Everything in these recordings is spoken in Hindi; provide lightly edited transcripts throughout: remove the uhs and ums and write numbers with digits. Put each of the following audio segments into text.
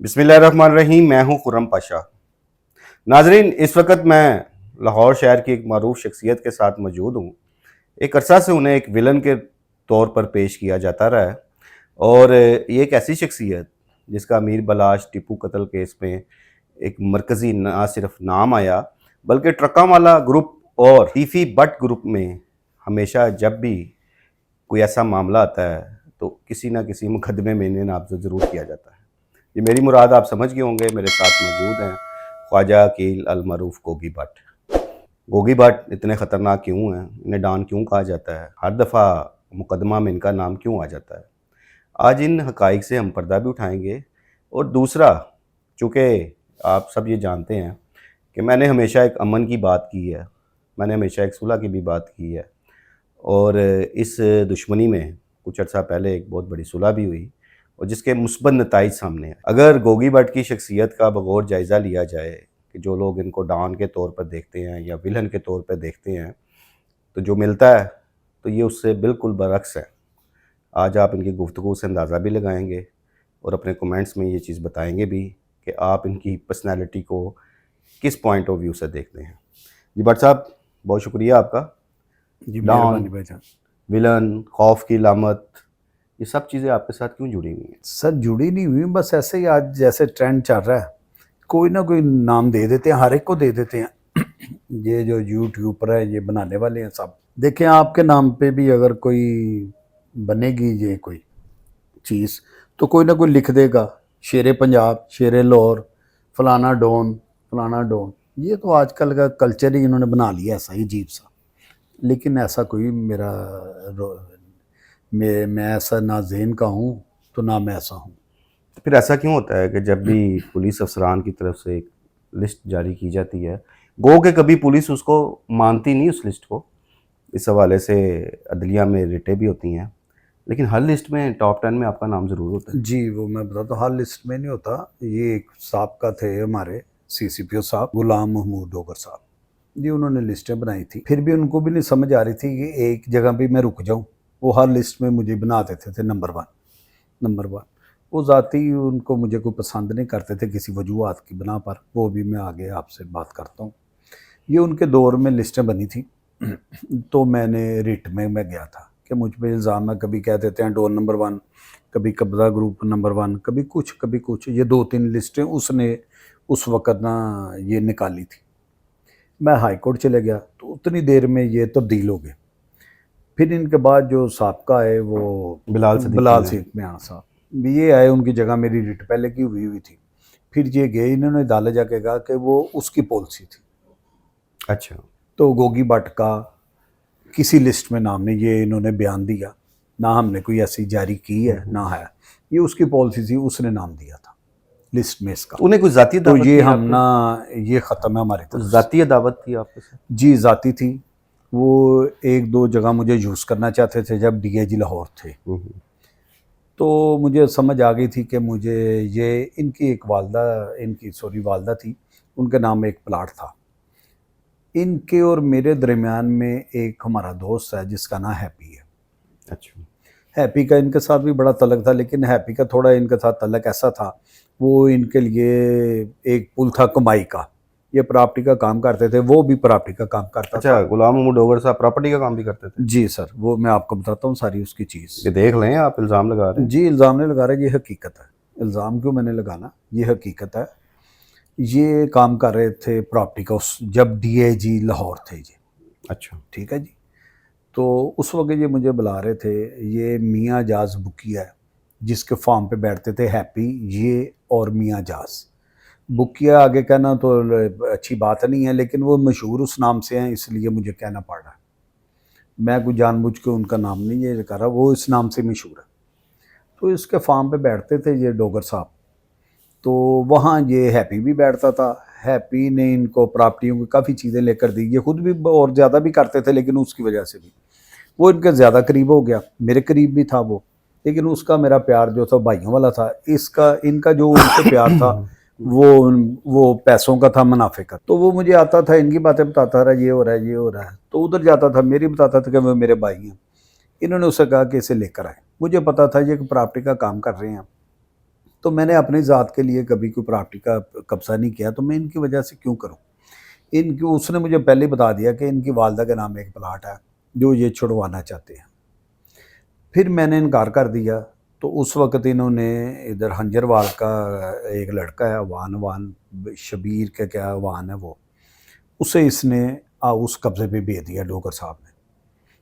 बिस्मिल्लाहिर्रहमानिर्रहीम। मैं हूं खुर्रम पाशा। नाजरीन, इस वक्त मैं लाहौर शहर की एक मरूफ शख्सियत के साथ मौजूद हूं। एक अरसा से उन्हें एक विलन के तौर पर पेश किया जाता रहा है और ये एक ऐसी शख्सियत जिसका अमीर बलाश टिप्पू कत्ल केस में एक मरकज़ी ना सिर्फ नाम आया बल्कि ट्रकावाला ग्रुप और टीफी बट ग्रुप में हमेशा जब भी कोई ऐसा मामला आता है तो किसी ना किसी मुकदमे में इन्हें नामजद ज़रूर किया जाता है। ये मेरी मुराद आप समझ गए होंगे। मेरे साथ मौजूद हैं ख्वाजा अकील अल मरूफ गोगी भट्ट। गोगी भट्ट इतने ख़तरनाक क्यों हैं, इन्हें डॉन क्यों कहा जाता है, हर दफ़ा मुकदमा में इनका नाम क्यों आ जाता है, आज इन हक़ाइक़ से हम पर्दा भी उठाएंगे। और दूसरा, चूँकि आप सब ये जानते हैं कि मैंने हमेशा एक अमन की बात की है, मैंने हमेशा एक सुलह की भी बात की है और इस दुश्मनी में कुछ अर्सा पहले एक बहुत बड़ी सुलह भी हुई और जिसके मुस्बत नताइज सामने आए। अगर गोगी भट्ट की शख्सियत का बगौर जायज़ा लिया जाए कि जो लोग इनको डॉन के तौर पर देखते हैं या विलन के तौर पर देखते हैं तो जो मिलता है तो ये उससे बिल्कुल बरअक्स है। आज आप इनकी गुफ्तगू से अंदाज़ा भी लगाएंगे और अपने कमेंट्स में ये चीज़ बताएंगे भी कि आप इनकी पर्सनैलिटी को किस पॉइंट ऑफ व्यू से देखते हैं। जी भट्ट साहब, बहुत शुक्रिया आपका। जी, डॉन, मेहरबानी भाईजान। विलन, खौफ की लामत, ये सब चीज़ें आपके साथ क्यों जुड़ी हुई हैं? सर जुड़ी नहीं हुई, बस ऐसे ही आज जैसे ट्रेंड चल रहा है, कोई ना कोई नाम दे देते हैं, हर एक को दे देते हैं। ये जो यूट्यूबर है, ये बनाने वाले हैं सब। देखें, आपके नाम पे भी अगर कोई बनेगी ये कोई चीज़ तो कोई ना कोई लिख देगा, शेरे पंजाब, शेरे लाहौर, फलाना डॉन, फलाना डॉन। ये तो आजकल का कल्चर ही इन्होंने बना लिया ऐसा ही अजीब सा। लेकिन ऐसा कोई मेरा मैं ऐसा ना ज़हन का हूँ तो ना मैं ऐसा हूँ। तो फिर ऐसा क्यों होता है कि जब भी पुलिस अफसरान की तरफ से एक लिस्ट जारी की जाती है, गो के कभी पुलिस उसको मानती नहीं उस लिस्ट को, इस हवाले से अदलिया में रिटें भी होती हैं, लेकिन हर लिस्ट में टॉप 10 में आपका नाम ज़रूर होता है। जी, वो मैं बताता हूँ, हर लिस्ट में नहीं होता। ये एक साहब थे हमारे सीसीपीओ साहब, गुलाम महमूद डोगर साहब जी, उन्होंने लिस्टें बनाई थी। फिर भी उनको भी नहीं समझ आ रही थी कि एक जगह पे मैं रुक जाऊँ। वो हर लिस्ट में मुझे बना देते थे नंबर 1, नंबर 1। वो ज़ाती उनको मुझे कोई पसंद नहीं करते थे किसी वजूहात की बिना पर, वो भी मैं आगे आपसे बात करता हूँ। ये उनके दौर में लिस्टें बनी थी। तो मैंने रिट में मैं गया था कि मुझ पे इल्ज़ाम है, कभी कह देते हैं डॉन नंबर 1, कभी कब्ज़ा ग्रुप नंबर 1, कभी कुछ। ये 2-3 लिस्टें उसने उस वक़्त ना ये निकाली थी। मैं हाई कोर्ट चले गया तो उतनी देर में ये तब्दील हो गए। फिर इनके बाद जो साबका है वो बिलाल सिद्दीकी मियां साहब, ये आए, उनकी जगह मेरी रिट पहले की हुई थी। फिर ये गए, इन्होंने अदालत जाके कहा कि वो उसकी पॉलिसी थी। अच्छा, तो गोगी भट्ट का किसी लिस्ट में नाम नहीं, ये इन्होंने बयान दिया, ना हमने कोई ऐसी जारी की है ना है, ये उसकी पॉलिसी थी, उसने नाम दिया था लिस्ट में इसका। तो उन्हें कोई ज़ाती तो दावत ये थी हम आपके? ना, ये ख़त्म है हमारी तो तरफ से। ज़ाती दावत थी आपके साथ? जी, ज़ाती थी। वो 1-2 जगह मुझे यूज़ करना चाहते थे जब डीआईजी लाहौर थे। तो मुझे समझ आ गई थी कि मुझे ये इनकी एक वालदा थी, उनके नाम में एक प्लाट था। इनके और मेरे दरमियान में एक हमारा दोस्त है जिसका नाम हैप्पी है। अच्छा, हैप्पी का इनके साथ भी बड़ा तल्लक था, लेकिन हैप्पी का थोड़ा इनके साथ तल्लक ऐसा था, वो इनके लिए एक पुल था कमाई का। ये प्रॉपर्टी का काम करते थे, वो भी प्रॉपर्टी का काम करता अच्छा, था। गुलाम महमूद डोगर साहब प्रॉपर्टी का काम भी करते थे? जी सर, वो मैं आपको बताता हूँ सारी उसकी चीज़। ये देख लें, आप इल्ज़ाम लगा रहे हैं। जी, इल्ज़ाम नहीं लगा रहे, ये हकीकत है। इल्ज़ाम क्यों मैंने लगाना, ये हकीकत है। ये काम कर रहे थे प्रॉपर्टी का उस जब डीआईजी लाहौर थे जी। अच्छा, ठीक है जी। तो उस वक्त ये मुझे बुला रहे थे, ये मियाँ जाज बुकिया है जिसके फार्म पे बैठते थे हैप्पी, ये और मियाँ जाज बुकिया। आगे कहना तो अच्छी बात नहीं है, लेकिन वो मशहूर उस नाम से हैं, इसलिए मुझे कहना पड़ रहा है। मैं कोई जानबूझ के उनका नाम नहीं ये कर रहा, वो इस नाम से मशहूर है। तो इसके फार्म पे बैठते थे ये डोगर साहब। तो वहाँ ये हैप्पी भी बैठता था। हैप्पी ने इनको प्रॉपर्टियों की काफ़ी चीज़ें लेकर दी, ये खुद भी और ज़्यादा भी करते थे, लेकिन उसकी वजह से भी वो इनके ज़्यादा करीब हो गया। मेरे करीब भी था वो, लेकिन उसका मेरा प्यार जो था भाइयों वाला था, इसका इनका जो उनसे प्यार था वो पैसों का था, मुनाफे का। तो वो मुझे आता था, इनकी बातें बताता रहा, ये हो रहा है, ये हो रहा है। तो उधर जाता था, मेरी बताता था कि वो मेरे भाई हैं। इन्होंने उससे कहा कि इसे लेकर आए। मुझे पता था ये प्रॉपर्टी का काम कर रहे हैं, तो मैंने अपनी ज़ात के लिए कभी कोई प्रॉपर्टी का कब्जा नहीं किया, तो मैं इनकी वजह से क्यों करूं। इनकी उसने मुझे पहले ही बता दिया कि इनकी वालदा के नाम एक प्लाट है जो ये छुड़वाना चाहते हैं। फिर मैंने इनकार कर दिया। तो उस वक्त इन्होंने इधर हंजरवाल का एक लड़का है वान शबीर का क्या वान है वो, उसे इसने उस कब्ज़े पे भेज दिया डोगर साहब ने।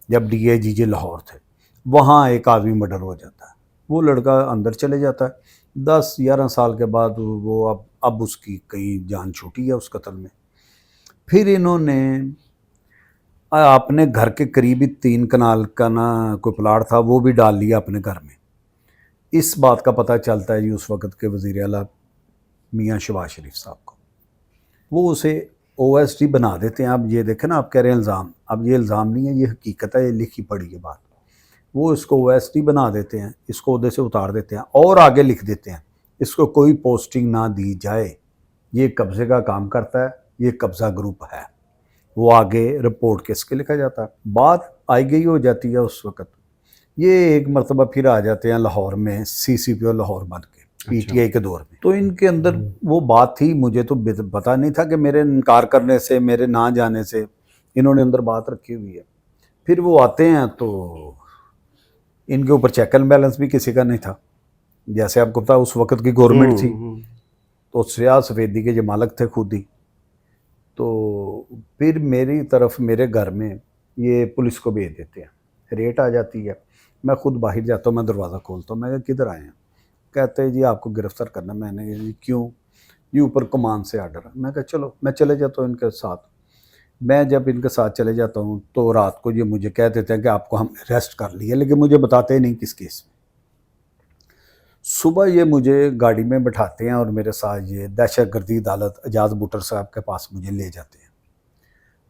जब DIG लाहौर थे, वहाँ एक आदमी मर्डर हो जाता है, वो लड़का अंदर चले जाता है। 10-11 साल के बाद वो अब उसकी कहीं जान छूटी है उस कत्ल में। फिर इन्होंने अपने घर के करीब ही 3 कनाल का ना कोई प्लाट था, वो भी डाल लिया अपने घर में। इस बात का पता चलता है जी उस वक़्त के वज़ीर आला मियाँ शहबाज शरीफ साहब को। वो उसे OSD बना देते हैं। आप ये देखें ना, आप कह रहे हैं इल्ज़ाम, अब ये इल्ज़ाम नहीं है, ये हकीकत है, ये लिखी पढ़ी है बात। वो इसको OSD बना देते हैं, इसको ओहदे से उतार देते हैं और आगे लिख देते हैं इसको कोई पोस्टिंग ना दी जाए, ये कब्ज़े का काम करता है, ये कब्ज़ा ग्रुप है। वो आगे रिपोर्ट किसके लिखा जाता है। बात आई गई हो जाती है उस वक़्त। ये एक मरतबा फिर आ जाते हैं लाहौर में CCPO लाहौर बन के, PTI के दौर में। तो इनके अंदर वो बात थी, मुझे तो पता नहीं था कि मेरे इनकार करने से, मेरे ना जाने से इन्होंने अंदर बात रखी हुई है। फिर वो आते हैं तो इनके ऊपर चेक एंड बैलेंस भी किसी का नहीं था। जैसे आपको पता उस वक़्त की गवर्नमेंट थी, तो सियाह सफ़ेदी के जो मालिक थे खुद ही। तो फिर मेरी तरफ मेरे घर में ये पुलिस को भेज देते हैं, रेट आ जाती है। मैं खुद बाहर जाता हूँ, मैं दरवाज़ा खोलता हूँ, मैं कहा किधर आए हैं। कहते हैं जी आपको गिरफ़्तार करना। मैंने कहा जी क्यों। ये ऊपर कमान से आर्डर है। मैं कहा चलो, मैं चले जाता हूँ इनके साथ। मैं जब इनके साथ चले जाता हूँ तो रात को ये मुझे कह देते हैं कि आपको हम अरेस्ट कर लिया, लेकिन मुझे बताते ही नहीं किस केस में। सुबह ये मुझे गाड़ी में बैठाते हैं और मेरे साथ ये दहशतगर्दी अदालत एजाज बुटर साहब के पास मुझे ले जाते हैं।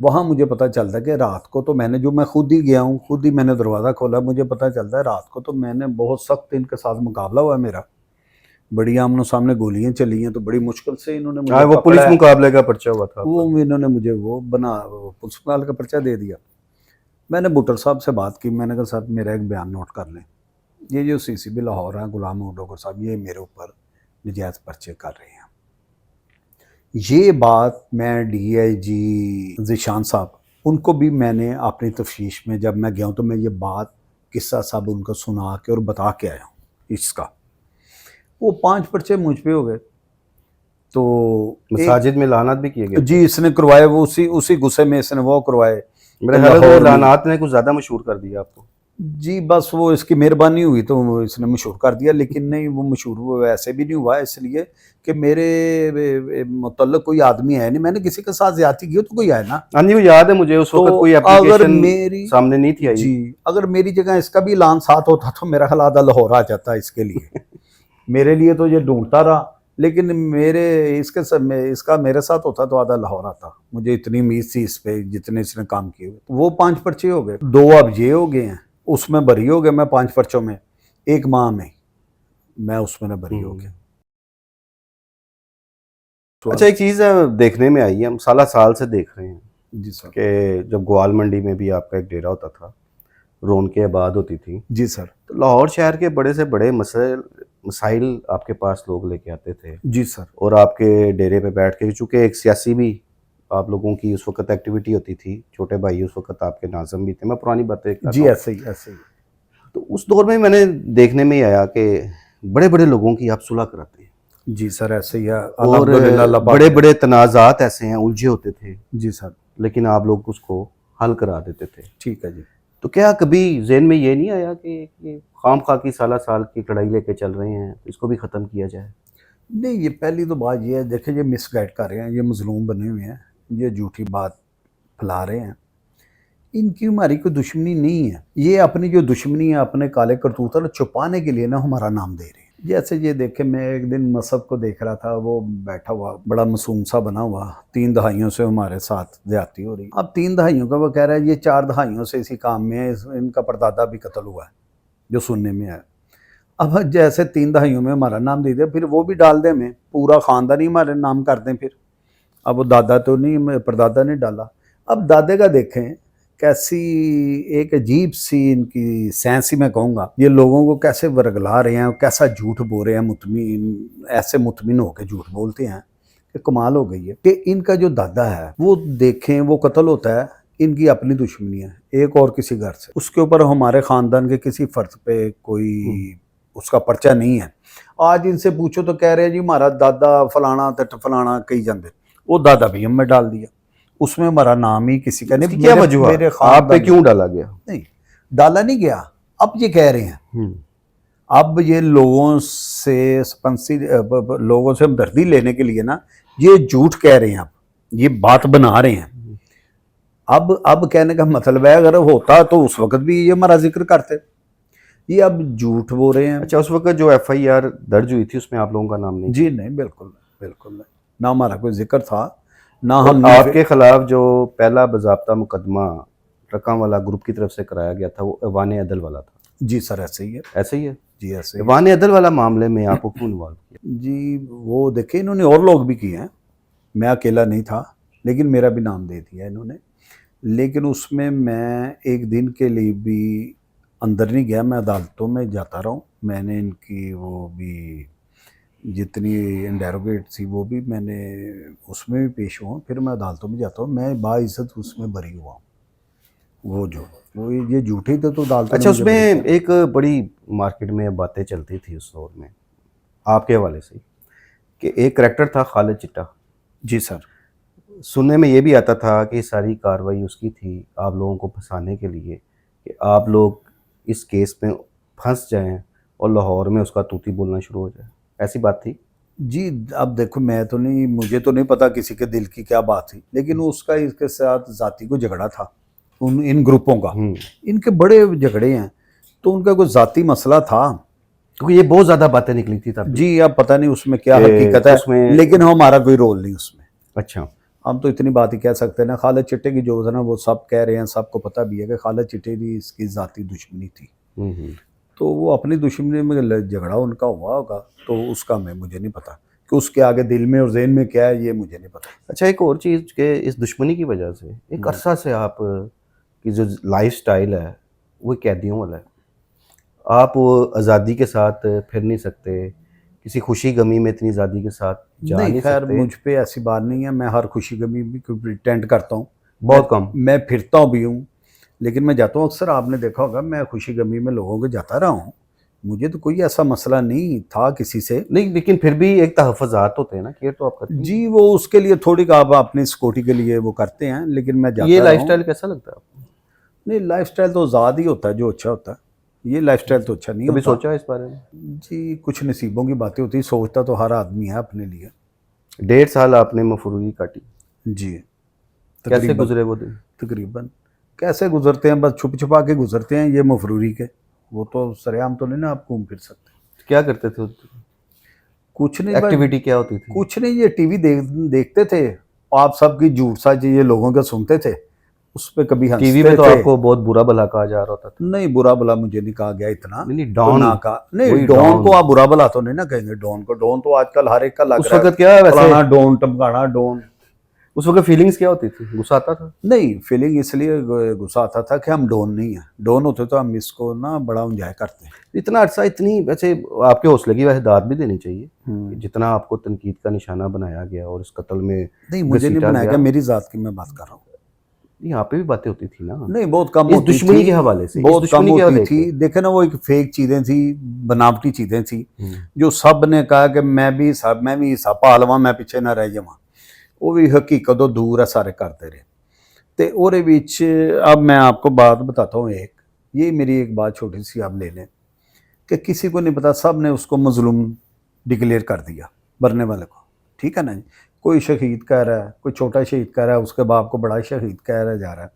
वहाँ मुझे पता चलता है कि रात को तो मैं खुद ही गया हूँ, खुद ही मैंने दरवाज़ा खोला। मुझे पता चलता है रात को तो मैंने बहुत सख्त इनके साथ मुकाबला हुआ है मेरा। बड़ी आमनो सामने गोलियां चली हैं, तो बड़ी मुश्किल से इन्होंने मुझे वो पुलिस मुकाबले का पर्चा हुआ था, वो इन्होंने मुझे वो पुलिस मुकाबले का पर्चा दे दिया। मैंने बुटर साहब से बात की, मैंने कहा साहब मेरा एक बयान नोट कर लें, ये जो CCP लाहौर हैं गुलाम महमूद डोगर साहब, ये मेरे ऊपर नजायज़ पर्चे कर रहे हैं। ये बात मैं DIG ज़ीशान साहब, उनको भी मैंने अपनी तफ्तीश में जब मैं गया हूँ तो मैं ये बात किस्सा सब उनको सुना के और बता के आया हूँ इसका। वो 5 पर्चे मुझ पे हो गए। तो मसाजिद में लानत भी किए गए जी, इसने करवाए, वो उसी गुस्से में इसने वो करवाए। मेरे ख्याल में लानात ने कुछ ज़्यादा मशहूर कर दिया आपको। जी बस वो इसकी मेहरबानी हुई तो इसने मशहूर कर दिया, लेकिन नहीं वो मशहूर वो वैसे भी नहीं हुआ, इसलिए कि मेरे मुतल्लिक़ कोई आदमी है नहीं। मैंने किसी के साथ ज़्यादती की हो तो कोई आए ना। हाँ जी, वो याद है मुझे, उस वक्त कोई एप्लीकेशन मेरी सामने नहीं थी आई। जी, अगर मेरी जगह इसका भी ऐलान साथ होता तो मेरा ख्याल आधा लाहौर आ जाता इसके लिए। मेरे लिए तो ये ढूंढता रहा, लेकिन इसका मेरे साथ होता तो आधा लाहौर आता। मुझे इतनी उम्मीद थी इस पे, जितने इसने काम किए। वो 5 पर्चे हो गए, 2 अब ये हो गए हैं, उसमें बरी हो गया मैं 5 पर्चों में। 1 माह में मैं उसमें बरी हो गया। अच्छा, एक चीज़ देखने में आई है, हम साल से देख रहे हैं जी सर कि जब ग्वाल मंडी में भी आपका एक डेरा होता था, रौनकें आबाद होती थी जी सर तो लाहौर शहर के बड़े से बड़े मसाइल आपके पास लोग लेके आते थे जी सर और आपके डेरे पे बैठ के, चूँकि एक सियासी भी आप लोगों की उस वक्त एक्टिविटी होती थी, छोटे भाई उस वक्त आपके नाज़म भी थे, मैं पुरानी बातें कर जी रहा हूँ। ऐसे ही तो उस दौर में मैंने देखने में ही आया कि बड़े बड़े लोगों की आप सुलह कराते हैं जी सर, ऐसे ही है। और बड़े बड़े तनाज़ात ऐसे हैं, उलझे होते थे जी सर, लेकिन आप लोग उसको हल करा देते थे। ठीक है जी। तो क्या कभी ज़हन में ये नहीं आया कि ये खामखा की साल की लड़ाई लेके चल रहे हैं, इसको भी ख़त्म किया जाए? नहीं, ये पहली तो बात ये है, देखिए ये मिसगाइड कर रहे हैं, ये मजलूम बने हुए हैं, ये झूठी बात फैला रहे हैं। इनकी हमारी कोई दुश्मनी नहीं है, ये अपनी जो दुश्मनी है अपने काले करतूत है छुपाने के लिए ना हमारा नाम दे रहे हैं। जैसे ये देखे, मैं एक दिन मसहब को देख रहा था, वो बैठा हुआ बड़ा मासूम सा बना हुआ, 3 दहाइयों से हमारे साथ ज्यादती हो रही। अब 3 दहाइयों का वो कह रहा है ये 4 दहाइयों से इसी काम में है, इनका परदादा भी कत्ल हुआ है, जो सुनने में आया। अब जैसे 3 दहाइयों में हमारा नाम दे दिया, फिर वो भी डाल दें, में पूरा ख़ानदान ही हमारे नाम कर दें फिर। अब वो दादा तो नहीं, परदादा ने डाला। अब दादे का देखें कैसी एक अजीब सी इनकी सेंस ही मैं कहूँगा, ये लोगों को कैसे वर्गला रहे हैं, कैसा झूठ बोल रहे हैं, मुतमिन ऐसे मुतमिन होकर झूठ बोलते हैं कि कमाल हो गई है। कि इनका जो दादा है वो देखें, वो कत्ल होता है, इनकी अपनी दुश्मनी है एक और किसी घर से, उसके ऊपर हमारे ख़ानदान के किसी फ़र्द पे कोई उसका पर्चा नहीं है। आज इनसे पूछो तो कह रहे हैं जी हमारा दादा फलाना तट फलाना कही जाते, वो दादा भी हमने डाल दिया, उसमें हमारा नाम ही किसी का इसकी नहीं। क्या मेरे- वजह मेरे आप पे खानदान क्यों डाला गया? नहीं डाला नहीं गया, अब ये कह रहे हैं, अब ये लोगों से स्पंसी लोगों से हमदर्दी लेने के लिए ना ये झूठ कह रहे हैं, अब ये बात बना रहे हैं। अब कहने का मतलब है अगर होता तो उस वक्त भी ये हमारा जिक्र करते, ये अब झूठ बोल रहे हैं। अच्छा, उस वक्त जो एफआईआर दर्ज हुई थी उसमें आप लोगों का नाम नहीं? जी नहीं, बिल्कुल बिल्कुल नहीं, ना हमारा कोई जिक्र था ना और हमने। आपके खिलाफ जो पहला बाज़ाब्ता मुकदमा ट्रकों वाला ग्रुप की तरफ से कराया गया था वो ऐवान अदल वाला था? जी सर ऐसे ही है, ऐसे ही है? जी ऐसे ही है। ऐवान अदल वाला मामले में आपको क्यों इन्वॉल्व किया? जी वो देखिए इन्होंने और लोग भी किए हैं, मैं अकेला नहीं था, लेकिन मेरा भी नाम दे दिया इन्होंने। लेकिन उसमें मैं एक दिन के लिए भी अंदर नहीं गया, मैं अदालतों में जाता रहा हूँ। मैंने इनकी वो भी जितनी इंडेरोगेट थी वो भी मैंने उसमें भी पेश हुआ, फिर मैं अदालतों में जाता हूँ, मैं बाइज्जत उसमें बरी हुआ हूँ। वो ये झूठे थे तो अदालतों ने अच्छा, मुझे उसमें बरी किया। एक बड़ी मार्केट में बातें चलती थी उस दौर में आपके हवाले से कि एक करेक्टर था खालिद चिट्टा। जी सर। सुनने में ये भी आता था कि सारी कार्रवाई उसकी थी आप लोगों को फंसाने के लिए, कि आप लोग इस केस में फंस जाएं और लाहौर में उसका तूती बोलना शुरू हो जाए, ऐसी बात थी? जी अब देखो मैं तो नहीं, मुझे तो नहीं पता किसी के दिल की क्या बात थी, लेकिन उसका इसके साथ जाति को झगड़ा था इन ग्रुपों का, इनके बड़े झगड़े हैं, तो उनका कोई जाति मसला था। क्योंकि ये बहुत ज़्यादा बातें निकली थी तब। जी अब पता नहीं उसमें क्या कि हकीकत है, उसमें- लेकिन हमारा कोई रोल नहीं उसमें। अच्छा। हम तो इतनी बात ही कह सकते हैं ना, खालिद चिट्टे की जो है ना वो सब कह रहे हैं, सबको पता भी है कि खालिद चिट्टे की इसकी जाति दुश्मनी थी, तो वो अपनी दुश्मनी में झगड़ा उनका हुआ होगा, तो उसका मुझे नहीं पता कि उसके आगे दिल में और ज़हन में क्या है, ये मुझे नहीं पता। अच्छा, एक और चीज़ के इस दुश्मनी की वजह से एक अरसा से आप की जो लाइफ स्टाइल है वो कैदियों वाला है। आप आज़ादी के साथ फिर नहीं सकते, किसी खुशी गमी में इतनी आज़ादी के साथ जा नहीं नहीं खैर सकते। मुझ पे ऐसी बात नहीं है, मैं हर खुशी गमी भी प्रिटेंड करता हूँ, बहुत कम। मैं फिरता हूँ भी हूँ, लेकिन मैं जाता हूँ अक्सर, आपने देखा होगा मैं खुशी गमी में लोगों के जाता रहा हूँ, मुझे तो कोई ऐसा मसला नहीं था किसी से। नहीं, लेकिन फिर भी एक तहफ़्फ़ुज़ात होते हैं ना, केयर तो आप करते हैं। जी वो उसके लिए थोड़ी आप अपनी सिक्योरिटी के लिए वो करते हैं, लेकिन मैं जाता ये रहा हूँ। लाइफस्टाइल कैसा लगता है आपको? नहीं लाइफस्टाइल तो आज़ाद ही होता है जो अच्छा होता है, ये लाइफस्टाइल तो अच्छा नहीं कभी होता। सोचा इस बारे में? जी कुछ नसीबों की बातें होती, सोचता तो हर आदमी है अपने लिए। 1.5 साल आपने मफरूरी काटी, जी कैसे तकरीबन गुजरे वो दिन? तकरीबन कैसे गुजरते हैं, बस छुप छुपा के गुजरते हैं ये मफरूरी के, वो तो सरेआम तो नहीं ना आप घूम फिर सकते। क्या करते थे उस दिन? कुछ नहीं बस एक्टिविटी क्या होती थी? कुछ नहीं, ये टीवी देखते थे, आप सबकी झूठ सच ये लोगों के सुनते थे, उस पर कभी हंसते टीवी में तो थे। आपको बहुत बुरा भला कहा जा रहा होता था। नहीं बुरा भला मुझे नहीं कहा गया इतना, नहीं, तो डॉन, ना कहा नहीं, वही डॉन डॉन। को आप बुरा भला तो नहीं ना कहेंगे, डॉन को, डॉन तो आजकल हर एक का लग उस रहा है, वक्त क्या वैसे फलाना डॉन टमकाना डॉन। उस वक्त फीलिंग्स क्या होती थी? गुस्सा आता था? नहीं फीलिंग इसलिए गुस्सा आता था कि हम डॉन नहीं है, डॉन होते तो हम इसको ना बड़ा एंजॉय करते हैं। इतना अरसा इतनी वैसे आपके हौसले की वैसे दाद भी देनी चाहिए कि नहीं जितना आपको तनकीद का निशाना बनाया गया और इस कत्ल में मुझे नहीं घसीटा बनाया गया। गया, मेरी जात की मैं बात कर रहा हूँ। यहाँ पे भी बातें होती थी ना, नहीं बहुत कम इस होती दुश्मनी थी, के हवाले से, इस बहुत कम दुश्मनी के होती हवाले थी। से। देखे ना वो एक फेक चीजें थी, बनावटी चीजें थी, जो सब ने कहा कि मैं भी सब पालवा, मैं पीछे ना रह जावा, वो भी हकीकत तो दूर है सारे करते रहे। ते ओरे विच अब मैं आपको बात बताता हूँ एक, ये मेरी एक बात छोटी सी आप ले लें कि किसी को नहीं पता, सब ने उसको मजलूम डिक्लेयर कर दिया मरने वाले को, ठीक है ना जी। कोई शहीद कह रहा है, कोई छोटा शहीद कह रहा है, उसके बाप को बड़ा शहीद कह रहा जा रहा है।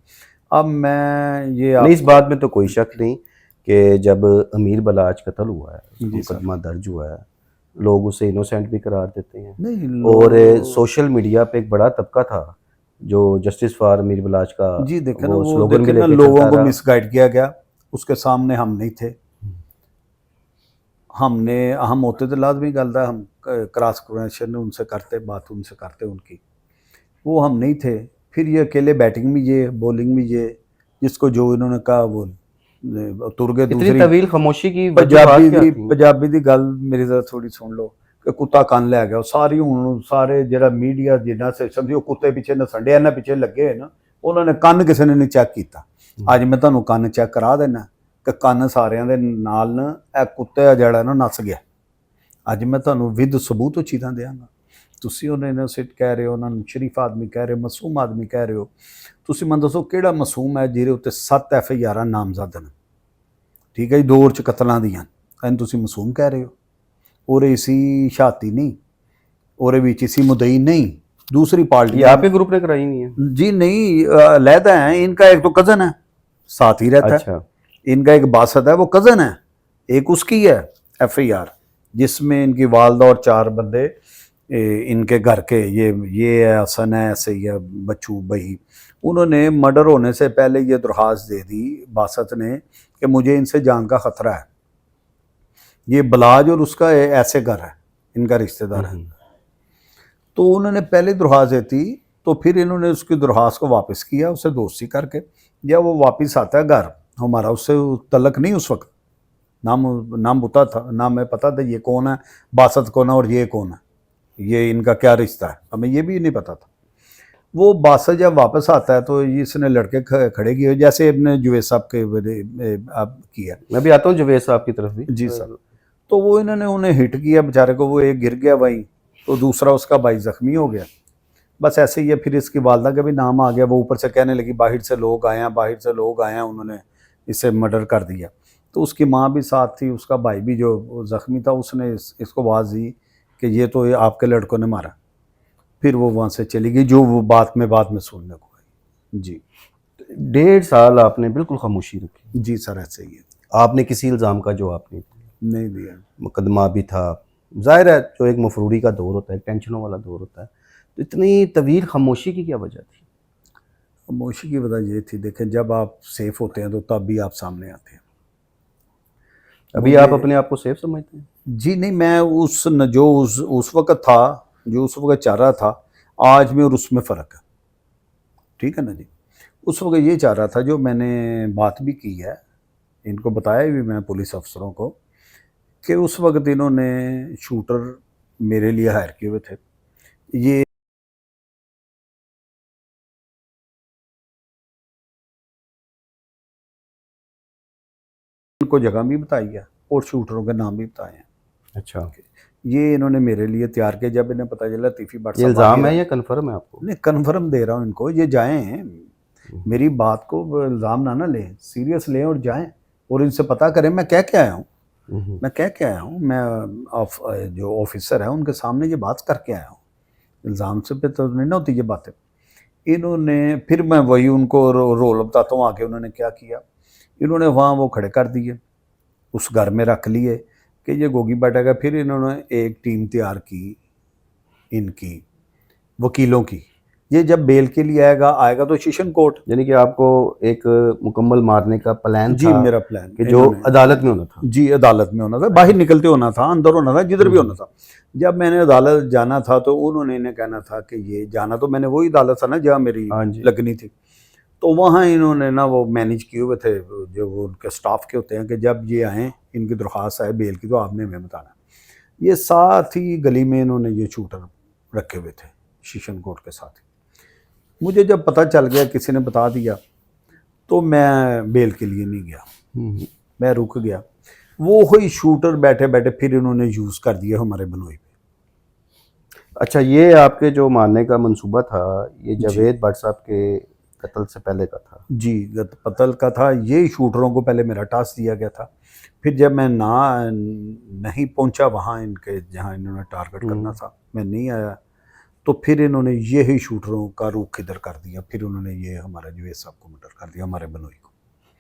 अब मैं ये नहीं, इस बात में तो कोई शक नहीं कि जब अमीर बलाच कत्ल हुआ है, जी सर। मुकदमा दर्ज हुआ है, लोग उसे इनोसेंट भी करार देते हैं। नहीं और सोशल मीडिया पे एक बड़ा तबका था जो जस्टिस फॉर अमीर बलाच का जी देखे ना वो स्लोगन भी देखे ना लेके लोगों चलता को रहा। मिसगाइड किया गया, उसके सामने हम नहीं थे, हम होते तो लाजमी गल था, हम क्रॉस क्वेश्चन उनसे करते, बात उनसे करते उनकी, वो हम नहीं थे। फिर ये अकेले बैटिंग भी ये बॉलिंग भी ये जिसको जो इन्होंने कहा वो तुर गए। इतनी दूसरी तवील खामोशी की पंजाबी वजूहात क्या दी थी? पंजाबी दी गल मेरी तरह थोड़ी सुन लो कि कुत्ता कंन लै गया। सारी हुण सारे जेह्ड़ा मीडिया जिन्ना समझो कुत्ते पिछे नसन डे इन्हां पिछे लगे होए ना, उन्होंने कंन किसी ने नहीं चैक किया। अज मैं तुहानूं कंन चैक करा देना कि कंन सारिਆਂ ਦੇ ਨਾਲ ना ਇਹ कुत्ते ਜਿਹੜਾ ना नस गया। ਅੱਜ मैं तुहानूं विद सबूत ਉਹ ਚੀਜ਼ਾਂ ਦਿਆਂਗਾ। ਤੁਸੀਂ ਉਹਨੂੰ ਇਨੋਸੈਂਟ ਕਹਿ ਰਹੇ ਹੋ, ਉਹਨਾਂ ਨੂੰ ਸ਼ਰੀਫ ਆਦਮੀ ਕਹਿ ਰਹੇ ਹੋ, ਮਾਸੂਮ ਆਦਮੀ ਕਹਿ ਰਹੇ ਹੋ। ਤੁਸੀਂ ਮੈਨੂੰ ਦੱਸੋ ਕਿਹੜਾ ਮਾਸੂਮ ਹੈ ਜਿਹਦੇ ਉੱਤੇ 7 FIR ਨਾਮਜ਼ਦ ਨੇ? ਠੀਕ ਹੈ ਜੀ, 2 ਚ ਕਤਲਾਂ ਦੀਆਂ, ਇਹਨੂੰ ਤੁਸੀਂ ਮਾਸੂਮ ਕਹਿ ਰਹੇ ਹੋ? ਉਹਦੇ इसी ਸ਼ਹਾਤੀ नहीं, ਉਹਦੇ ਵਿੱਚ इसी मुदई नहीं, दूसरी पार्टी। ये आपके ग्रुप ने कराई नहीं है? जी नहीं, अलहदा है। इनका एक तो कज़न है, साथ ही रहता अच्छा। है। इनका एक बासत है, वो कज़न है। एक उसकी है FIR जिसमें इनकी वालदा और 4 बंदे इनके घर के, ये है हसन है, ऐसे ही है बच्चू भाई, उन्होंने मर्डर होने से पहले ये दरख्वास्त दे दी बासत ने कि मुझे इनसे जान का ख़तरा है। ये बलाज और उसका ऐसे घर है, इनका रिश्तेदार है। तो उन्होंने पहले दरख्वास्त दी थी, तो फिर इन्होंने उसकी दरख्वास्त को वापस किया, उसे दोस्ती करके। जब वो वापस आता है घर, हमारा उससे तलक नहीं उस वक्त, नाम पता था, नाम में पता था ये कौन है, बासत कौन है और ये कौन है, ये इनका क्या रिश्ता है, हमें ये भी नहीं पता था। वो बासत जब वापस आता है तो इसने लड़के खड़े किए, जैसे अपने जुवेद साहब के आप किया। मैं भी आता हूँ जुवेद साहब की तरफ भी। जी सर। तो वो इन्होंने उन्हें हिट किया बेचारे को, वो एक गिर गया वहीं, तो दूसरा उसका भाई ज़ख्मी हो गया। बस ऐसे ही है। फिर इसकी वालदा का भी नाम आ गया, वो ऊपर से कहने लगी बाहर से लोग आए हैं, बाहर से लोग आए हैं, उन्होंने इसे मर्डर कर दिया। तो उसकी माँ भी साथ थी, उसका भाई भी जो ज़ख्मी था, उसने इसको आवाज़ दी कि ये तो आपके लड़कों ने मारा। फिर वो वहाँ से चली गई, जो वो बाद में सुनने को आई। जी 1.5 साल आपने बिल्कुल खामोशी रखी? जी सर, ऐसे ही है। आपने किसी इल्ज़ाम का जवाब नहीं दिया। मुकदमा भी था, जाहिर है जो एक मफरूरी का दौर होता है, टेंशनों वाला दौर होता है, तो इतनी तवील खामोशी की क्या वजह थी? खामोशी की वजह ये थी, देखें जब आप सेफ होते हैं तो तब भी आप सामने आते हैं। अभी आप अपने आप को सेफ समझते हैं? जी नहीं, मैं उस वक्त था, जो उस वक्त चाह रहा था, आज में और उसमें फ़र्क है। ठीक है ना जी। उस वक्त ये चाह रहा था, जो मैंने बात भी की है, इनको बताया भी मैं पुलिस अफसरों को, कि उस वक्त इन्होंने शूटर मेरे लिए हायर किए हुए थे। ये उनको जगह भी बताई है और शूटरों के नाम भी बताए हैं। अच्छा, ये इन्होंने मेरे लिए तैयार किया। जब इन्हें पता चला तीफी भट्ट ये साहब इल्ज़ाम है या कन्फर्म है आपको? नहीं, कन्फर्म दे रहा हूँ इनको, ये जाएं, मेरी बात को इल्ज़ाम ना लें, सीरियस लें और जाएं और इनसे पता करें मैं क्या क्या आया हूँ। मैं क्या क्या आया हूँ, मैं जो ऑफिसर है उनके सामने ये बात करके आया हूँ। इल्ज़ाम से पे तो नहीं ना होती ये बातें। इन्होंने फिर मैं वही उनको रोल बताता हूँ आगे उन्होंने क्या किया। इन्होंने वहाँ वो खड़े कर दिए, उस घर में रख लिए कि ये गोगी बैठेगा। फिर इन्होंने एक टीम तैयार की इनकी वकीलों की, ये जब बेल के लिए आएगा तो सेशन कोर्ट, यानी कि आपको एक मुकम्मल मारने का प्लान जी था? मेरा प्लान कि जो अदालत में होना था? जी अदालत में होना था, बाहर निकलते होना था, अंदर होना था, जिधर भी होना था। जब मैंने अदालत जाना था तो उन्होंने इन्हें कहना था कि ये जाना, तो मैंने वही अदालत था ना जहाँ मेरी लगनी थी, तो वहाँ इन्होंने ना वो मैनेज किए हुए थे, जो वो उनके स्टाफ के होते हैं, कि जब ये आएँ इनकी दरख्वास्त आए बेल की तो आपने हमें बताना। ये साथ ही गली में इन्होंने ये शूटर रखे हुए थे सेशन कोर्ट के साथ ही। मुझे जब पता चल गया, किसी ने बता दिया, तो मैं बेल के लिए नहीं गया, मैं रुक गया। वो ही शूटर बैठे बैठे फिर इन्होंने यूज़ कर दिया हमारे बनोई पे। अच्छा, ये आपके जो मारने का मंसूबा था, ये जावेद भट्ट साहब के कत्ल से पहले का था? जी, कत्ल का था। ये शूटरों को पहले मेरा टास्क दिया गया था। फिर जब मैं नहीं पहुंचा वहाँ इनके जहाँ इन्होंने टारगेट करना था, मैं नहीं आया, तो फिर इन्होंने ये ही शूटरों का रुख इधर कर दिया। फिर उन्होंने ये हमारे जुवेद साहब को मर्डर कर दिया, हमारे बनोई को।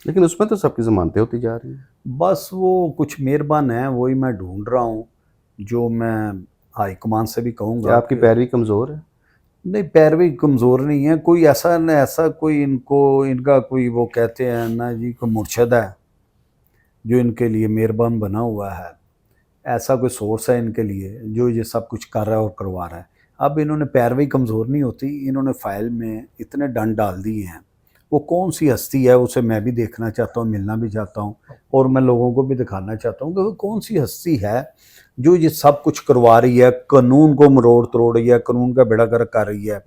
लेकिन उसमें तो सबकी ज़मानतें होती जा रही हैं। बस वो कुछ मेहरबान हैं, वही मैं ढूंढ रहा हूँ, जो मैं हाई कमान से भी कहूँगा। आपकी पैरवी कमज़ोर है? नहीं, पैरवी कमज़ोर नहीं है, कोई ऐसा कोई इनका कोई वो कहते हैं ना जी, कोई मुर्शद है जो इनके लिए मेहरबान बना हुआ है, ऐसा कोई सोर्स है इनके लिए जो ये सब कुछ कर रहा है और करवा रहा है। अब इन्होंने पैरवी कमज़ोर नहीं होती, इन्होंने फ़ाइल में इतने डंड डाल दिए हैं, वो कौन सी हस्ती है, उसे मैं भी देखना चाहता हूँ, मिलना भी चाहता हूँ, और मैं लोगों को भी दिखाना चाहता हूँ कि वो कौन सी हस्ती है जो ये सब कुछ करवा रही है, कानून को मरोड़ तोड़ रही है, कानून का बेड़ा गर्क कर रही है।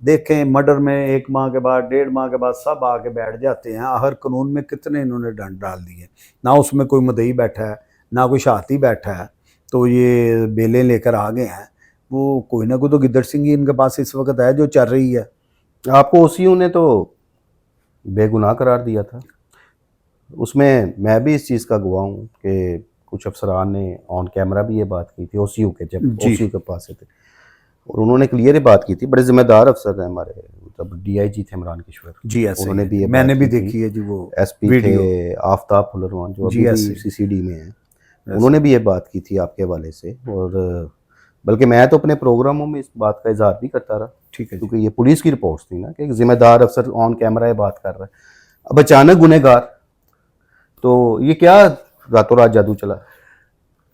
देखें मर्डर में 1 माह के बाद 1.5 माह के बाद सब आके बैठ जाते हैं। हर कानून में कितने इन्होंने दंड डाल दिए, ना उसमें कोई मुद्दई बैठा है ना कोई शाती बैठा है, तो ये बेलें लेकर आ गए हैं। वो कोई ना कोई तो गिद्दड़ सिंह ही इनके पास इस वक्त है जो चल रही है। आपको ओसीयू ने तो बेगुनाह करार दिया था, उसमें मैं भी इस चीज़ का गवाह हूँ कि कुछ अफसरान ने ऑन कैमरा भी ये बात की थी ओसीयू के, जब जी। ओसीयू के पास से थे, और उन्होंने क्लियर ही बात की थी। बड़े जिम्मेदार अफसर हैं हमारे, मतलब डीआईजी थे इमरान किश्वर जी ऐसे उन्होंने भी ये मैंने बात भी की थी। देखी है जी वो एसपी वीडियो। थे आफ्ताब फुलरमान जो जी, अभी भी ऐसे। सीसीडी में हैं, उन्होंने भी ये बात की थी आपके हवाले से, और बल्कि मैं तो अपने प्रोग्रामों में इस बात का इजहार भी करता रहा, ठीक है जी। क्योंकि ये पुलिस की रिपोर्ट्स थी ना कि एक जिम्मेदार अफसर ऑन कैमरा ये बात कर रहा है। अब अचानक गुनहगार, तो ये क्या रातों रात जादू चला?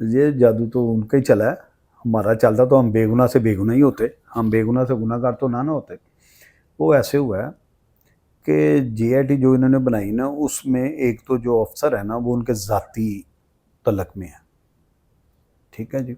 ये जादू तो उनका ही चला है, हमारा चलता तो हम बेगुनाह से बेगुनाह ही होते, हम बेगुनाह से गुनाहगार तो ना होते। वो ऐसे हुआ है कि जीआईटी जो इन्होंने बनाई ना, उसमें एक तो जो अफसर है ना वो उनके ज़ाती तलक में है, ठीक है जी।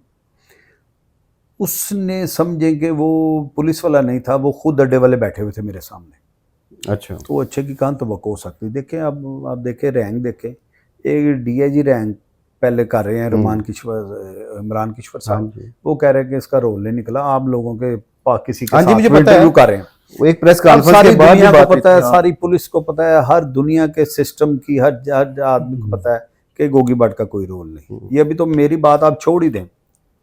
उसने समझे कि वो पुलिस वाला नहीं था, वो खुद अड्डे वाले बैठे हुए थे मेरे सामने। अच्छा, तो अच्छे की कहाँ तवक्को हो सकती। देखें अब आप देखें रैंक देखें, एक डीआईजी रैंक पहले कर रहे हैं इमरान किश्वर हाँ साहब, जी, वो कह रहे हैं कि इसका रोल नहीं निकला, आप लोगों के पास किसी के हाँ जी, साथ मुझे वो पता है। इंटरव्यू कर रहे हैं। वो एक प्रेस अब कॉन्फ्रेंस सारी के बाद दुनिया भी को बात पता है, हाँ। सारी पुलिस को पता है, हर दुनिया के सिस्टम की हर आदमी को पता है कि गोगी भट्ट का कोई रोल नहीं। ये अभी तो मेरी बात आप छोड़ ही दें,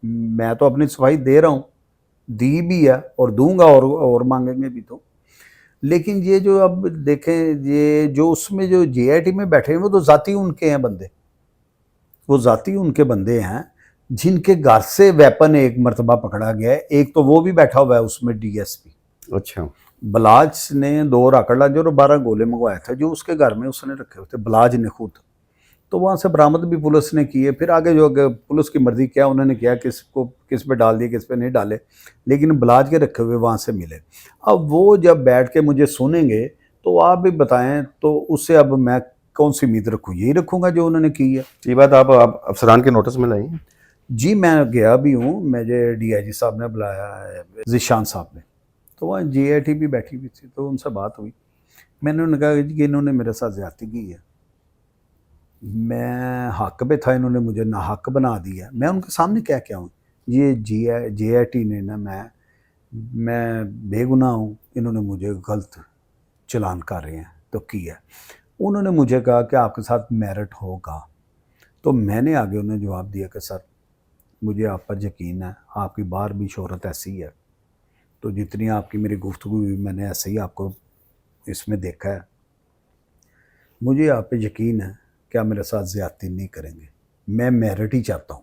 मैं तो अपनी सफाई दे रहा हूँ, दी भी है और दूंगा, और मांगेंगे भी तो। लेकिन ये जो अब देखें, ये जो उसमें जो जेआईटी में बैठे हैं वो तो जाती उनके हैं बंदे, वो जाती उनके बंदे हैं जिनके घर से वेपन एक मरतबा पकड़ा गया है। एक तो वो भी बैठा हुआ है उसमें डीएसपी। अच्छा, बलाज ने 2 राकड़ा जो 12 गोले मंगवाए थे जो उसके घर में उसने रखे हुए थे, बलाज ने खुद। तो वहाँ से बरामद भी पुलिस ने किए। फिर आगे जो पुलिस की मर्जी क्या उन्होंने किया, किस पे डाल दिए किस पे नहीं डाले, लेकिन बलाज के रखे हुए वहाँ से मिले। अब वो जब बैठ के मुझे सुनेंगे तो आप भी बताएं, तो उससे अब मैं कौन सी उम्मीद रखूँ, यही रखूँगा जो उन्होंने की है। ये बात आप अफसरान के नोटिस में लाई? जी मैं गया भी हूँ, मुझे डीआईजी साहब ने बुलाया है, ज़ीशान साहब ने, तो वहाँ जीआईटी भी बैठी हुई थी, तो उनसे बात हुई। मैंने उन्हें कहा कि इन्होंने मेरे साथ ज़्यादती की है, मैं हक पे था, इन्होंने मुझे नाहक बना दिया। मैं उनके सामने क्या क्या हूँ, ये जीआईटी ने ना, मैं बेगुनाह हूँ, इन्होंने मुझे गलत चलान कर रहे हैं तो किया। उन्होंने मुझे कहा कि आपके साथ मेरिट होगा, तो मैंने आगे उन्हें जवाब दिया कि सर मुझे आप पर यकीन है, आपकी बाहर भी शोहरत ऐसी है, तो जितनी आपकी मेरी गुफ्तगू हुई मैंने ऐसे ही आपको इसमें देखा है, मुझे आप पे यकीन है कि आप मेरे साथ ज़्यादती नहीं करेंगे। मैं मेरिट ही चाहता हूँ,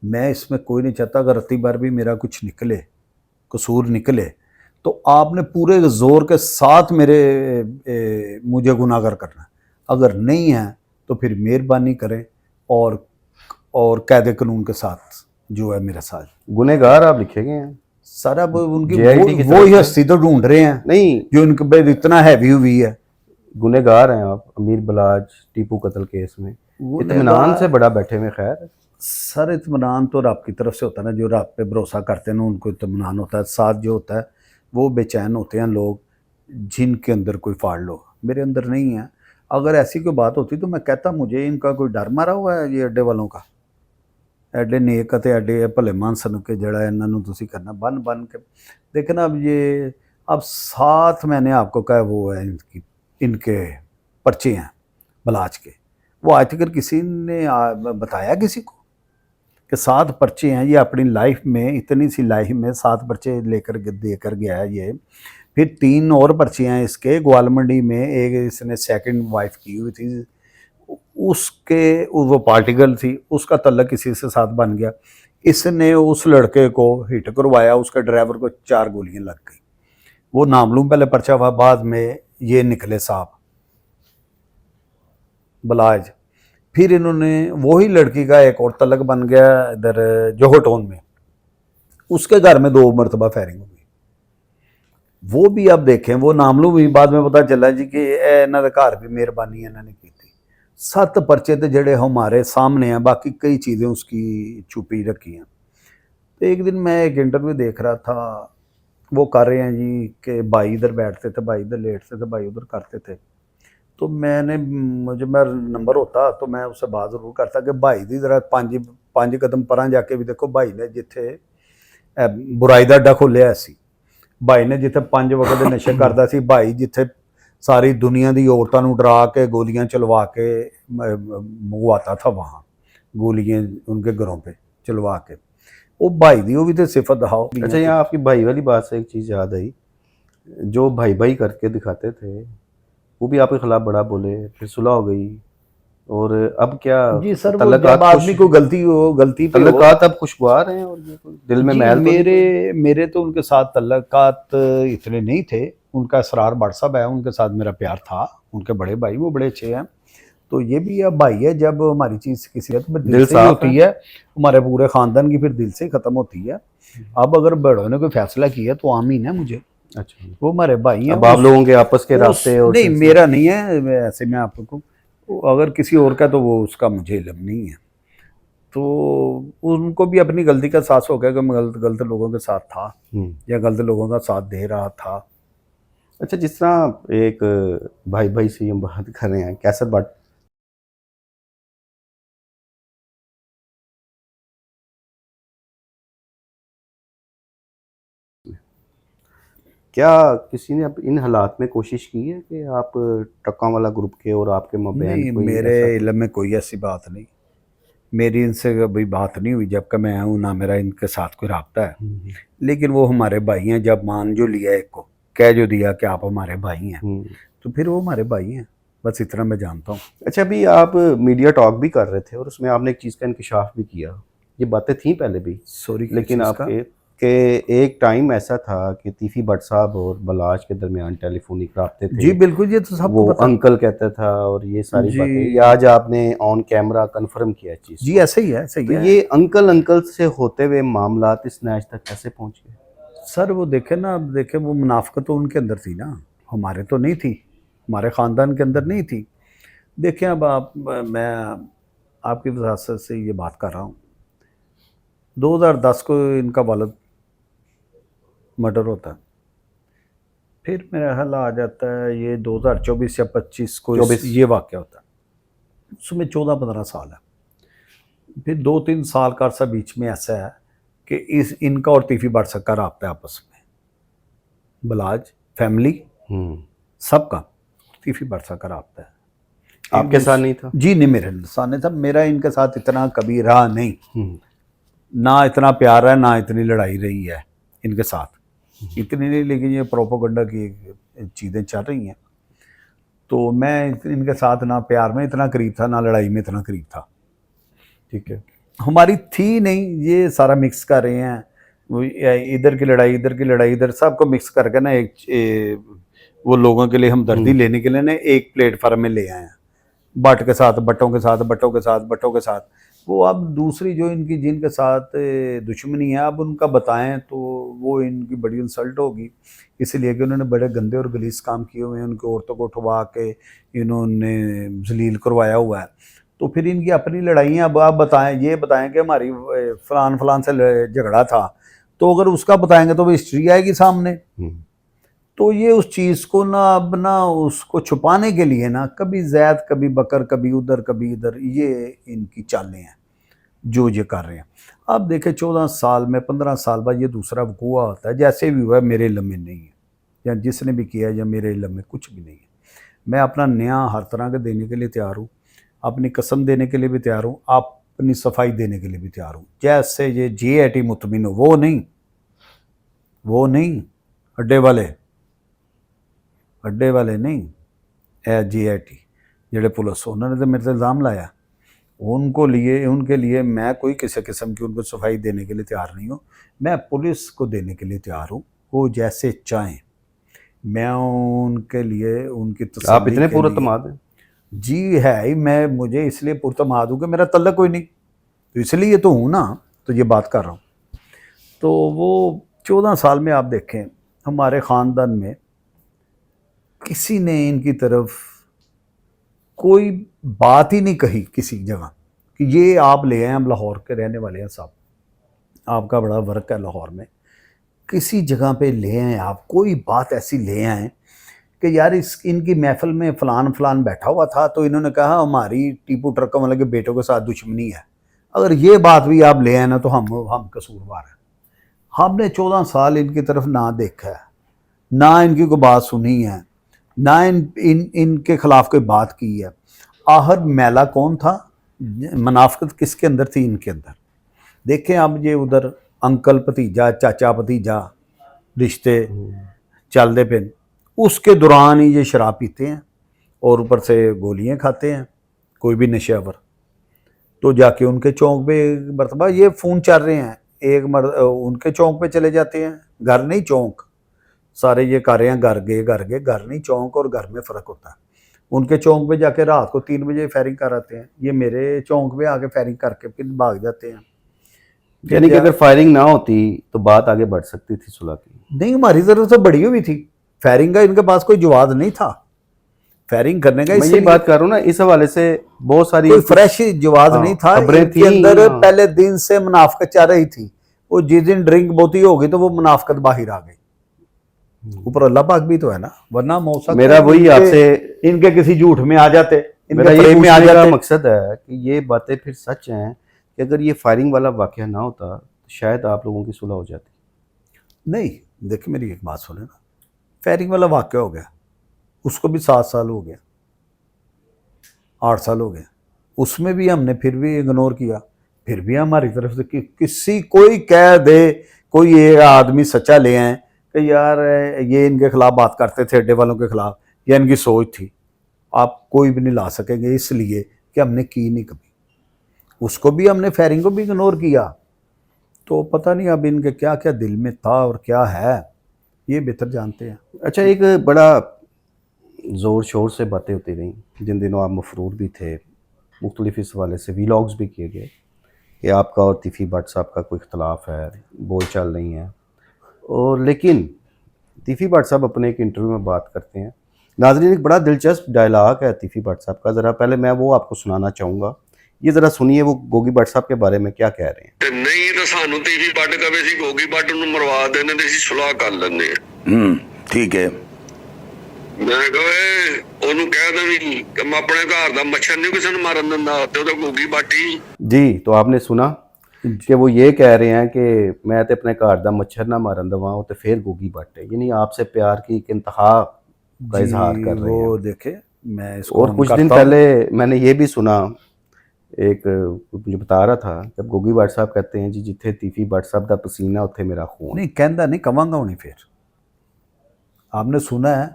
मैं इसमें कोई नहीं चाहता अगर रत्ती बार भी मेरा कुछ निकले, कसूर निकले, तो आपने पूरे ज़ोर के साथ मुझे गुनाहगार करना है। अगर नहीं है तो फिर मेहरबानी करें और कायदे कानून के साथ जो है मेरे साथ। गुनहगार आप लिखे गए हैं सारा उनकी JIT की वो ही तरफ से? हस्ती तो ढूंढ रहे हैं नहीं, जो इनके पे इतना हैवी हुई है। गुनहगार हैं आप अमीर बलाज टीपू कत्ल केस में, इत्मीनान से बड़ा बैठे हुए। खैर सर इत्मीनान तो रब की तरफ से होता है ना, जो रब पे भरोसा करते हैं ना उनको इत्मीनान होता है। साथ जो होता है वो बेचैन होते हैं लोग जिनके अंदर कोई फाड़ हो, मेरे अंदर नहीं है। अगर ऐसी कोई बात होती तो मैं कहता मुझे इनका कोई डर मारा हुआ है ये अड्डे वालों का, एडे नेक ते एडे भले मानसन के जड़ा इन्हों तुसी करना बन बन के देखना। अब ये अब साथ मैंने आपको कहा वो है इनके पर्चे हैं बलाज के, वो आज तक किसी ने बताया किसी को कि 7 पर्चे हैं, ये अपनी लाइफ में इतनी सी लाइफ में 7 पर्चे लेकर देकर गया है ये। फिर 3 और पर्चे हैं इसके, ग्वालमंडी में एक इसने सेकंड वाइफ की हुई थी, उसके वो पार्टिकल थी, उसका तल्लक किसी से साथ बन गया। इसने उस लड़के को हिट करवाया, उसके ड्राइवर को 4 गोलियां लग गई। वो नामलूम पहले पर्चा हुआ, बाद में ये निकले साहब बलाज। फिर इन्होंने वही लड़की का एक और तलक बन गया इधर जोहटोन में, उसके घर में 2 मरतबा फायरिंग हुई। वो भी आप देखें, वो नामलू भी बाद में पता चला जी कि इन्हों के घर भी मेहरबानी इन्होंने की थी। 7 परचे तो जड़े हमारे सामने हैं, बाकी कई चीज़ें उसकी छुपी रखी हैं। तो एक दिन मैं एक इंटरव्यू देख रहा था, वो कर रहे हैं जी कि भाई इधर बैठते थे, भाई इधर लेटते थे, भाई उधर करते थे। तो मैंने, मुझे मेरा नंबर होता तो मैं उससे बात जरूर करता कि भाई दी जरा 5 कदम परां जाके भी देखो, भाई ने जिथे बुराई का अड्डा खोलिया सी, भाई ने जिथे 5 वक्त के नशे करता सी, भाई जिथे सारी दुनिया की औरतों को डरा के गोलियां चलवा के मंगवाता था, वहाँ गोलियां उनके घरों पे चलवा के, वो भाई दी वो भी तो सिफत दिखाओ। अच्छा, यहाँ आपकी भाई वाली बात से एक चीज़ याद आई, जो भाई भाई करके दिखाते थे वो भी आपके खिलाफ बड़ा बोले, फिर सुलह हो गई, और अब क्या जी सर, वो तल्लुकात जब आदमी को गलती हो, गलती पे हो, तल्लुकात अब खुशगवार हैं, और ये कोई दिल में जी मैल तो नहीं कोई? मेरे तो उनके साथ तल्लुकात इतने नहीं थे। उनका असरार बड़ साहब है, उनके साथ मेरा प्यार था, उनके बड़े भाई वो बड़े अच्छे हैं। तो ये भी अब भाई है, जब हमारी चीज़ किसी का तो दिल से ही होती है, हमारे पूरे ख़ानदान की फिर दिल से ही ख़त्म होती है। अब अगर बड़ों ने कोई फैसला किया तो आमीन है मुझे, अच्छा, वो हमारे भाई हैं। अब आप लोगों के आपस के रास्ते और नहीं, मेरा नहीं है ऐसे में आपको, अगर किसी और का तो वो उसका मुझे इल्म नहीं है। तो उनको भी अपनी गलती का एहसास हो गया कि मैं गलत लोगों के साथ था या गलत लोगों का साथ दे रहा था। अच्छा, जिस तरह एक भाई भाई से हम बात कर रहे हैं, कैसर बट क्या किसी ने अब इन हालात में कोशिश की है कि आप ट्रकों वाला ग्रुप के और आपके मबैन नहीं, कोई मेरे ऐसा? इल्म में कोई ऐसी बात नहीं, मेरी इनसे कभी बात नहीं हुई जब का मैं आया हूँ, ना मेरा इनके साथ कोई रब्ता है। लेकिन वो हमारे भाई हैं, जब मान जो लिया एक को, कह जो दिया कि आप हमारे भाई हैं, तो फिर वो हमारे भाई हैं, बस इतना मैं जानता हूँ। अच्छा, अभी आप मीडिया टॉक भी कर रहे थे और उसमें आपने एक चीज़ का इंकशाफ भी किया, ये बातें थी पहले भी, सॉरी, लेकिन आपके कि एक टाइम ऐसा था कि तीफी भट्ट साहब और बलाज के दरमियान टेलीफोनिक राब्ते थे। जी बिल्कुल, ये तो सबको वो पता। अंकल कहता था, और ये सारी जी बातें, ये आज आपने ऑन कैमरा कंफर्म किया चीज़ जी, को। ऐसे ही है, सही तो है। ये अंकल से होते हुए मामलात इस नैच तक कैसे पहुंच गए? सर वो देखे ना, अब देखे, वो मुनाफिकत तो उनके अंदर थी ना, हमारे तो नहीं थी, हमारे ख़ानदान के अंदर नहीं थी। देखें अब आप, मैं आपकी वजाहत से ये बात कर रहा हूँ, 2010 को इनका वालिद मर्डर होता है, फिर मेरा ख्याल आ जाता है ये 2024 या 25 को 24 ये वाक़या होता है, उसमें 14-15 साल है। फिर 2-3 साल का अरसा बीच में ऐसा है कि इस इनका और तीफी भट्ट साहब का रब्ता है आपस में, बलाज फैमिली सबका, तीफी भट्ट साहब का रब्ता है। आपके साथ नहीं था? जी नहीं, मेरे साथ नहीं था, मेरा इनके साथ इतना कभी रहा नहीं, ना इतना प्यार है, ना इतनी लड़ाई रही है इनके साथ, इतनी नहीं, लेकिन ये प्रोपोगंडा की चीज़ें चल रही हैं। तो मैं इनके साथ ना प्यार में इतना करीब था, ना लड़ाई में इतना करीब था। ठीक है, हमारी थी नहीं, ये सारा मिक्स कर रहे हैं, वो इधर की लड़ाई, इधर की लड़ाई, इधर सबको मिक्स करके ना वो लोगों के लिए हमदर्दी लेने के लिए ना एक प्लेटफार्म में ले आए हैं, बट के साथ, बटों के साथ, बटों के साथ, बटों के साथ। वो अब दूसरी जो इनकी जिनके साथ दुश्मनी है, अब उनका बताएं तो वो इनकी बड़ी इंसल्ट होगी, इसलिए कि उन्होंने बड़े गंदे और गलीस काम किए हुए हैं, उनकी औरतों को उठवा के इन्होंने जलील करवाया हुआ है। तो फिर इनकी अपनी लड़ाइयाँ, अब आप बताएं, ये बताएं कि हमारी फलान फलान से झगड़ा था, तो अगर उसका बताएंगे तो वो हिस्ट्री आएगी सामने। तो ये उस चीज़ को ना, अब ना उसको छुपाने के लिए ना, कभी जैद, कभी बकर, कभी उधर, कभी इधर, ये इनकी चालें हैं जो ये कर रहे हैं। अब देखें 14 साल में 15 साल बाद ये दूसरा वकूआ होता है, जैसे भी हुआ मेरे इल्म में नहीं है, या जिसने भी किया या मेरे इल्म में कुछ भी नहीं है। मैं अपना नया हर तरह के देने के लिए तैयार हूँ, अपनी कसम देने के लिए भी तैयार हूँ, अपनी सफाई देने के लिए भी तैयार हूँ। जैसे ये JIT मुतमिन हो, वो नहीं अड्डे वाले नहीं, JIT जेडे पुलिस, उन्होंने तो मेरे से इल्ज़ाम लाया, उनके लिए मैं कोई किसी किस्म की उनको सफाई देने के लिए तैयार नहीं हूँ। मैं पुलिस को देने के लिए तैयार हूँ, वो जैसे चाहें, मैं उनके लिए उनकी तसल्ली आप इतने के पूरा लिए, तमाद हैं? जी है ही, मैं मुझे इसलिए पुरतमाद हूँ कि मेरा तल्लक कोई नहीं, तो इसलिए तो हूँ ना, तो ये बात कर रहा हूँ। तो वो 14 साल में आप देखें, हमारे ख़ानदान में किसी ने इनकी तरफ कोई बात ही नहीं कही किसी जगह कि ये आप ले आए, हम लाहौर के रहने वाले हैं साहब, आपका बड़ा वर्क है लाहौर में, किसी जगह पे ले आए आप, कोई बात ऐसी ले आए कि यार इनकी महफिल में फ़लान फ़लान बैठा हुआ था तो इन्होंने कहा हमारी टीपू ट्रकों वाले के बेटों के साथ दुश्मनी है, अगर ये बात भी आप ले आए ना तो हम कसूरवार हैं। हमने 14 साल इनकी तरफ ना देखा है, ना इनकी कोई बात सुनी है, ना इनके खिलाफ कोई बात की है। आहर मैला कौन था, मुनाफिकत किसके अंदर थी, इनके अंदर। देखें अब ये उधर अंकल भतीजा चाचा भतीजा रिश्ते चलते पे, उसके दौरान ही ये शराब पीते हैं और ऊपर से गोलियां खाते हैं, कोई भी नशेवर। तो जाके उनके चौक पे मरतबा ये फ़ोन चल रहे हैं, उनके चौक पे चले जाते हैं, घर नहीं चौक, सारे ये कर रहे हैं घर गए घर नहीं चौक, और घर में फ़र्क होता है। उनके चौक पे जाके रात को 3 बजे फायरिंग कर आते हैं, ये मेरे चौक पे आके फायरिंग करके फिर भाग जाते हैं। यानी कि अगर फायरिंग ना होती तो बात आगे बढ़ सकती थी सुलह की? नहीं, हमारी ज़रूरत तो बड़ी हुई थी, फायरिंग का इनके पास कोई जवाब नहीं था फायरिंग करने का। मैं ये बात कर रहा हूँ ना, इस हवाले से बहुत सारी कोई फ्रेश जवाब नहीं था, खबरें इनके थी अंदर पहले दिन से मुनाफिकत चल रही थी। वो जिस दिन ड्रिंक बोती होगी तो वो मुनाफिकत बाहर आ गई। ऊपर अल्लाह पाक भी तो है ना, वरना मौसा मेरा वही आपसे इनके किसी झूठ में आ जाते, मेरा इनके ये फ्रेम में आ पूछने का जाते। मकसद है कि ये बातें फिर सच हैं कि अगर ये फायरिंग वाला वाकया ना होता तो शायद आप लोगों की सुलह हो जाती। नहीं देखिए मेरी एक बात सुने ना, फायरिंग वाला वाकया हो गया, उसको भी 7 साल हो गया, 8 साल हो गए, उसमें भी हमने फिर भी इग्नोर किया। फिर भी हमारी तरफ से किसी कोई कह दे, कोई ये आदमी सच्चा ले आए कि यार ये इनके खिलाफ बात करते थे अड्डे वालों के खिलाफ, या इनकी सोच थी, आप कोई भी नहीं ला सकेंगे, इसलिए कि हमने की नहीं कभी। उसको भी हमने फायरिंग को भी इग्नोर किया। तो पता नहीं अब इनके क्या क्या दिल में था और क्या है, ये बेहतर जानते हैं। अच्छा, एक बड़ा ज़ोर शोर से बातें होती रहीं, जिन दिनों आप मफरूर भी थे, मुख्तलिफ इस हवाले से वीलॉग्स भी किए गए कि आपका और तीफ़ी भट्ट साहब का कोई इख्तलाफ है, बोल चाल नहीं है। और लेकिन तीफ़ी भट्ट साहब अपने एक इंटरव्यू में बात करते हैं, नाज़रीन एक बड़ा दिलचस्प डायलॉग है तीफ़ी भट्ट साहब का, ज़रा पहले मैं वो आपको सुनाना चाहूँगा, ये ज़रा सुनिए वो गोगी भट्ट साहब के बारे में क्या कह रहे हैं। नहीं तो सानू तीफ़ी भट्ट कवे सी गोगी भट्ट ਨੂੰ ਮਰਵਾ ਦੇਣੇ ਤੇ ਅਸੀਂ ਸੁਲਾਹ ਕਰ ਲੈਂਦੇ ਆ। ठीक है। ਮੈਂ ਕਹੇ ਉਹਨੂੰ ਕਹਿ ਦਵੀਂ ਕਿ ਮੈਂ ਆਪਣੇ ਘਰ ਦਾ ਮੱਛਰ ਨਹੀਂ ਕਿਸੇ ਨੂੰ ਮਾਰਨ ਦਿੰਦਾ ਤੇ ਉਹਦਾ ਗੋਗੀ ਭੱਟ ਹੀ। जी, तो आपने सुना कि वो ये कह रहे हैं कि मैं तो अपने घर का मच्छर ना मारन दवा, तो फिर गोगी भट्ट है, यानी आपसे प्यार की एक इंतहा का इजहार कर रहे हैं। वो देखे मैं इसको और कुछ दिन पहले मैंने ये भी सुना, एक मुझे बता रहा था, जब गोगी भट्ट साहब कहते हैं जी जिथे तीफ़ी भट्ट साहब का पसीना उत्थे मेरा खून। नहीं कहता नहीं कवांगा नहीं, फिर आपने सुना है,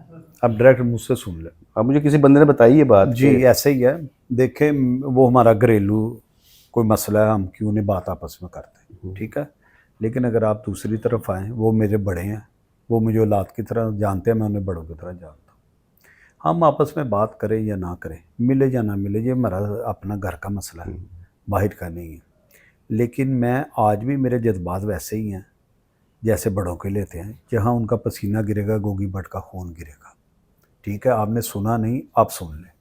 अब डायरेक्ट मुझसे सुन ले। अब मुझे किसी बंदे ने बताई ये बात जी ऐसे ही है। देखे वो हमारा घरेलू कोई मसला है, हम क्यों नहीं बात आपस में करते, ठीक है। लेकिन अगर आप दूसरी तरफ आएँ, वो मेरे बड़े हैं, वो मुझे औलाद की तरह जानते हैं, मैं उन्हें बड़ों की तरह जानता हूँ। हम आपस में बात करें या ना करें, मिले या ना मिले, ये हमारा अपना घर का मसला है, बाहर का नहीं है। लेकिन मैं आज भी मेरे जज्बात वैसे ही हैं जैसे बड़ों के लेते हैं, जहाँ उनका पसीना गिरेगा गोगी भट्ट का खून गिरेगा, ठीक है। आपने सुना नहीं, आप सुन लें।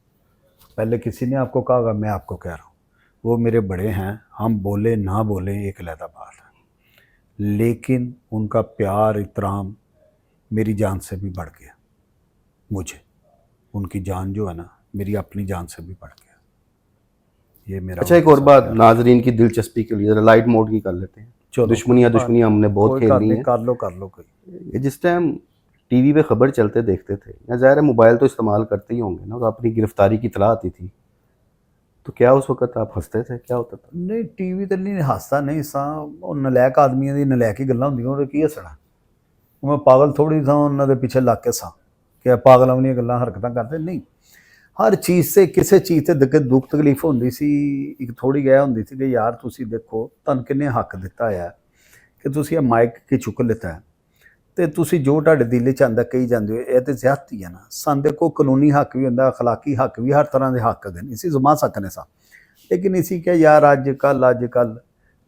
पहले किसी ने आपको कहा, मैं आपको कह रहा हूँ, वो मेरे बड़े हैं, हम बोले ना बोले एक अलग बात है, लेकिन उनका प्यार इतराम मेरी जान से भी बढ़ गया। मुझे उनकी जान जो है ना, मेरी अपनी जान से भी बढ़ गया, ये मेरा। अच्छा, एक और बात नाजरीन की दिलचस्पी के लिए ज़रा लाइट मोड की कर लेते हैं। दुश्मनियाँ हमने बहुत खेल ली हैं, कर लो कोई। जिस टाइम टीवी पे खबर चलते देखते थे, या ज़ाहिर है मोबाइल तो इस्तेमाल करते ही होंगे ना, तो अपनी गिरफ्तारी की इतला आती थी, तो क्या उस वक्त आप हंसते थे, क्या होता था? नहीं टीवी तो नहीं हंसता नहीं सा, नलैक आदमियों की नलैक ही गल्लां होंदियां, उन्हें की हसना। मैं पागल थोड़ी सा उन्होंने पिछे लग के सा कि पागलों वाली गल्लां हरकतां करते नहीं। हर चीज़ से किसी चीज़ से दुख तकलीफ होंदी सी, एक थोड़ी गया होंदी सी कि यार तुसी देखो तुहानूं किन्ने हक दिता है कि तुसी ये माइक की चुक लेता है, तो तुसी जो तुहाडे दिल च आंदा कही जांदे हो, ये तो ज़्यादती है ना। सान देखो कानूनी हक भी होंदा, अखलाकी हक भी, हर तरह के हक हैं, इसी जमा सकने सा। लेकिन इसी क्या यार अज कल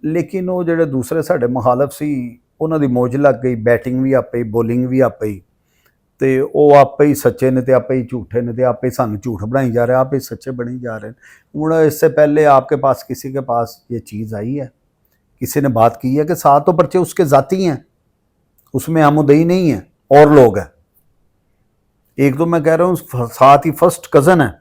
लेकिन वो जो दूसरे साढ़े मुखालफ सी ਉਹਨਾਂ ਦੀ ਮੌਜ ਲੱਗ ਗਈ, ਬੈਟਿੰਗ ਵੀ ਆਪੇ ਹੀ, ਬੋਲਿੰਗ ਵੀ ਆਪੇ ਹੀ, ਤੇ ਉਹ ਆਪੇ ਹੀ ਸੱਚੇ ਨੇ ਤੇ ਆਪੇ ही झूठे ने, तो आपे ही सानू झूठ बनाई जा रहे हैं, आप ही सच्चे बनी जा रहे हैं। हूँ इससे पहले आपके पास किसी के पास ये चीज़ आई है, किसी ने बात की है कि 7 तो पर्चे उसके ज़ाती हैं, उसमें आमुदई नहीं है और लोग हैं। एक तो मैं कह रहा हूँ साथ ही फर्स्ट कज़न है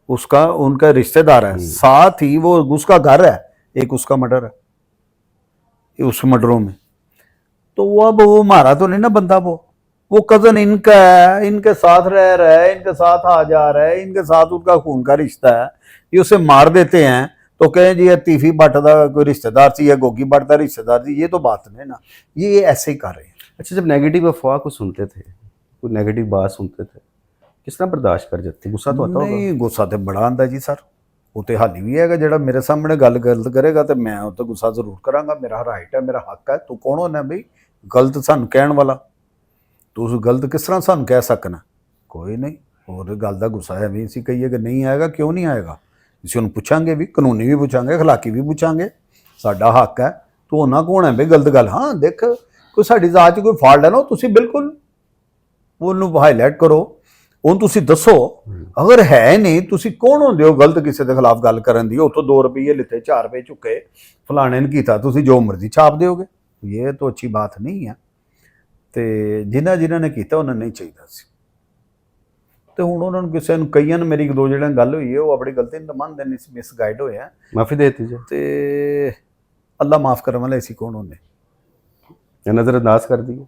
उसका, उनका रिश्तेदार है, साथ ही वो उसका घर है, एक उसका मर्डर है उस मर्डरों में। तो वो अब वो मारा तो नहीं ना बंदा, वो कज़न इनका है, इनके साथ रह रहा है, इनके साथ आ जा रहा है, इनके साथ उनका खून का रिश्ता है, ये उसे मार देते हैं तो कहें जी तीफी भट्ट का कोई रिश्तेदार थी या गोगी भट्ट का रिश्तेदार थी, ये तो बात नहीं ना, ये ऐसे ही कर रहे हैं। अच्छा, जब नेगेटिव अफवाह को सुनते थे, कोई नेगेटिव बात सुनते थे, किस तरह बर्दाश्त कर जाते? गुस्सा तो आता होगा? नहीं, गुस्सा तो बड़ा आंदा जी सर, वो तो हाली भी है जो मेरे सामने गल गलत करेगा तो मैं तो गुस्सा जरूर करांगा, मेरा राइट है, मेरा हक है। तू कौन होना बई गलत सानू कहण वाला? तू उस गलत किस तरह सानू कह सकना? कोई नहीं। और गल का गुस्सा है भी असीं कहिए कि नहीं आएगा, क्यों नहीं आएगा? असीं उन्हें पूछांगे भी, कानूनी भी पूछांगे, अखलाकी भी पूछांगे, साडा हक है। तू होना कौन है बई गलत गल? हाँ देख कोई साडी जात च कोई फॉल्ट है ना, तुसीं बिल्कुल ਉਹਨੂੰ ਹਾਈਲਾਈਟ ਕਰੋ, ਉਹਨੂੰ ਤੁਸੀਂ ਦੱਸੋ। ਅਗਰ ਹੈ ਨਹੀਂ, ਤੁਸੀਂ ਕੌਣ ਹੁੰਦੇ ਹੋ ਗਲਤ ਕਿਸੇ ਦੇ ਖਿਲਾਫ ਗੱਲ ਕਰਨ ਦੀ? ਉੱਥੋਂ 2 ਰੁਪਏ ਲਿੱਤੇ, 4 ਰੁਪਏ ਚੁੱਕੇ, ਫਲਾਣੇ ਨੇ ਕੀਤਾ, ਤੁਸੀਂ ਜੋ ਮਰਜ਼ੀ ਛਾਪ ਦਿਓਗੇ। ਇਹ ਤਾਂ ਅੱਛੀ ਬਾਤ ਨਹੀਂ ਹੈ। ਤੇ ਜਿਨ੍ਹਾਂ ਨੇ ਕੀਤਾ ਉਹਨਾਂ ਨਹੀਂ ਚਾਹੀਦਾ ਸੀ। ਤੇ ਹੁਣ ਉਹਨਾਂ ਨੂੰ ਕਿਸੇ ਨੂੰ ਕਈਆਂ ਨੂੰ ਮੇਰੀ 2 ਜਿਹੜਿਆਂ ਗੱਲ ਹੋਈ ਹੈ, ਉਹ ਆਪਣੀ ਗਲਤੀ ਨੂੰ ਮੰਨਦੇ ਨਹੀਂ ਸੀ, ਮਿਸਗਾਈਡ ਹੋਏ ਆ, ਮਾਫੀ ਦੇ ਦਿੱਤੀ ਜੀ। ਤੇ ਅੱਲਾ ਮਾਫ ਕਰਨ ਵਾਲੇ ਅਸੀਂ ਕੌਣ ਹੁੰਦੇ? नजरअंदाज कर दिए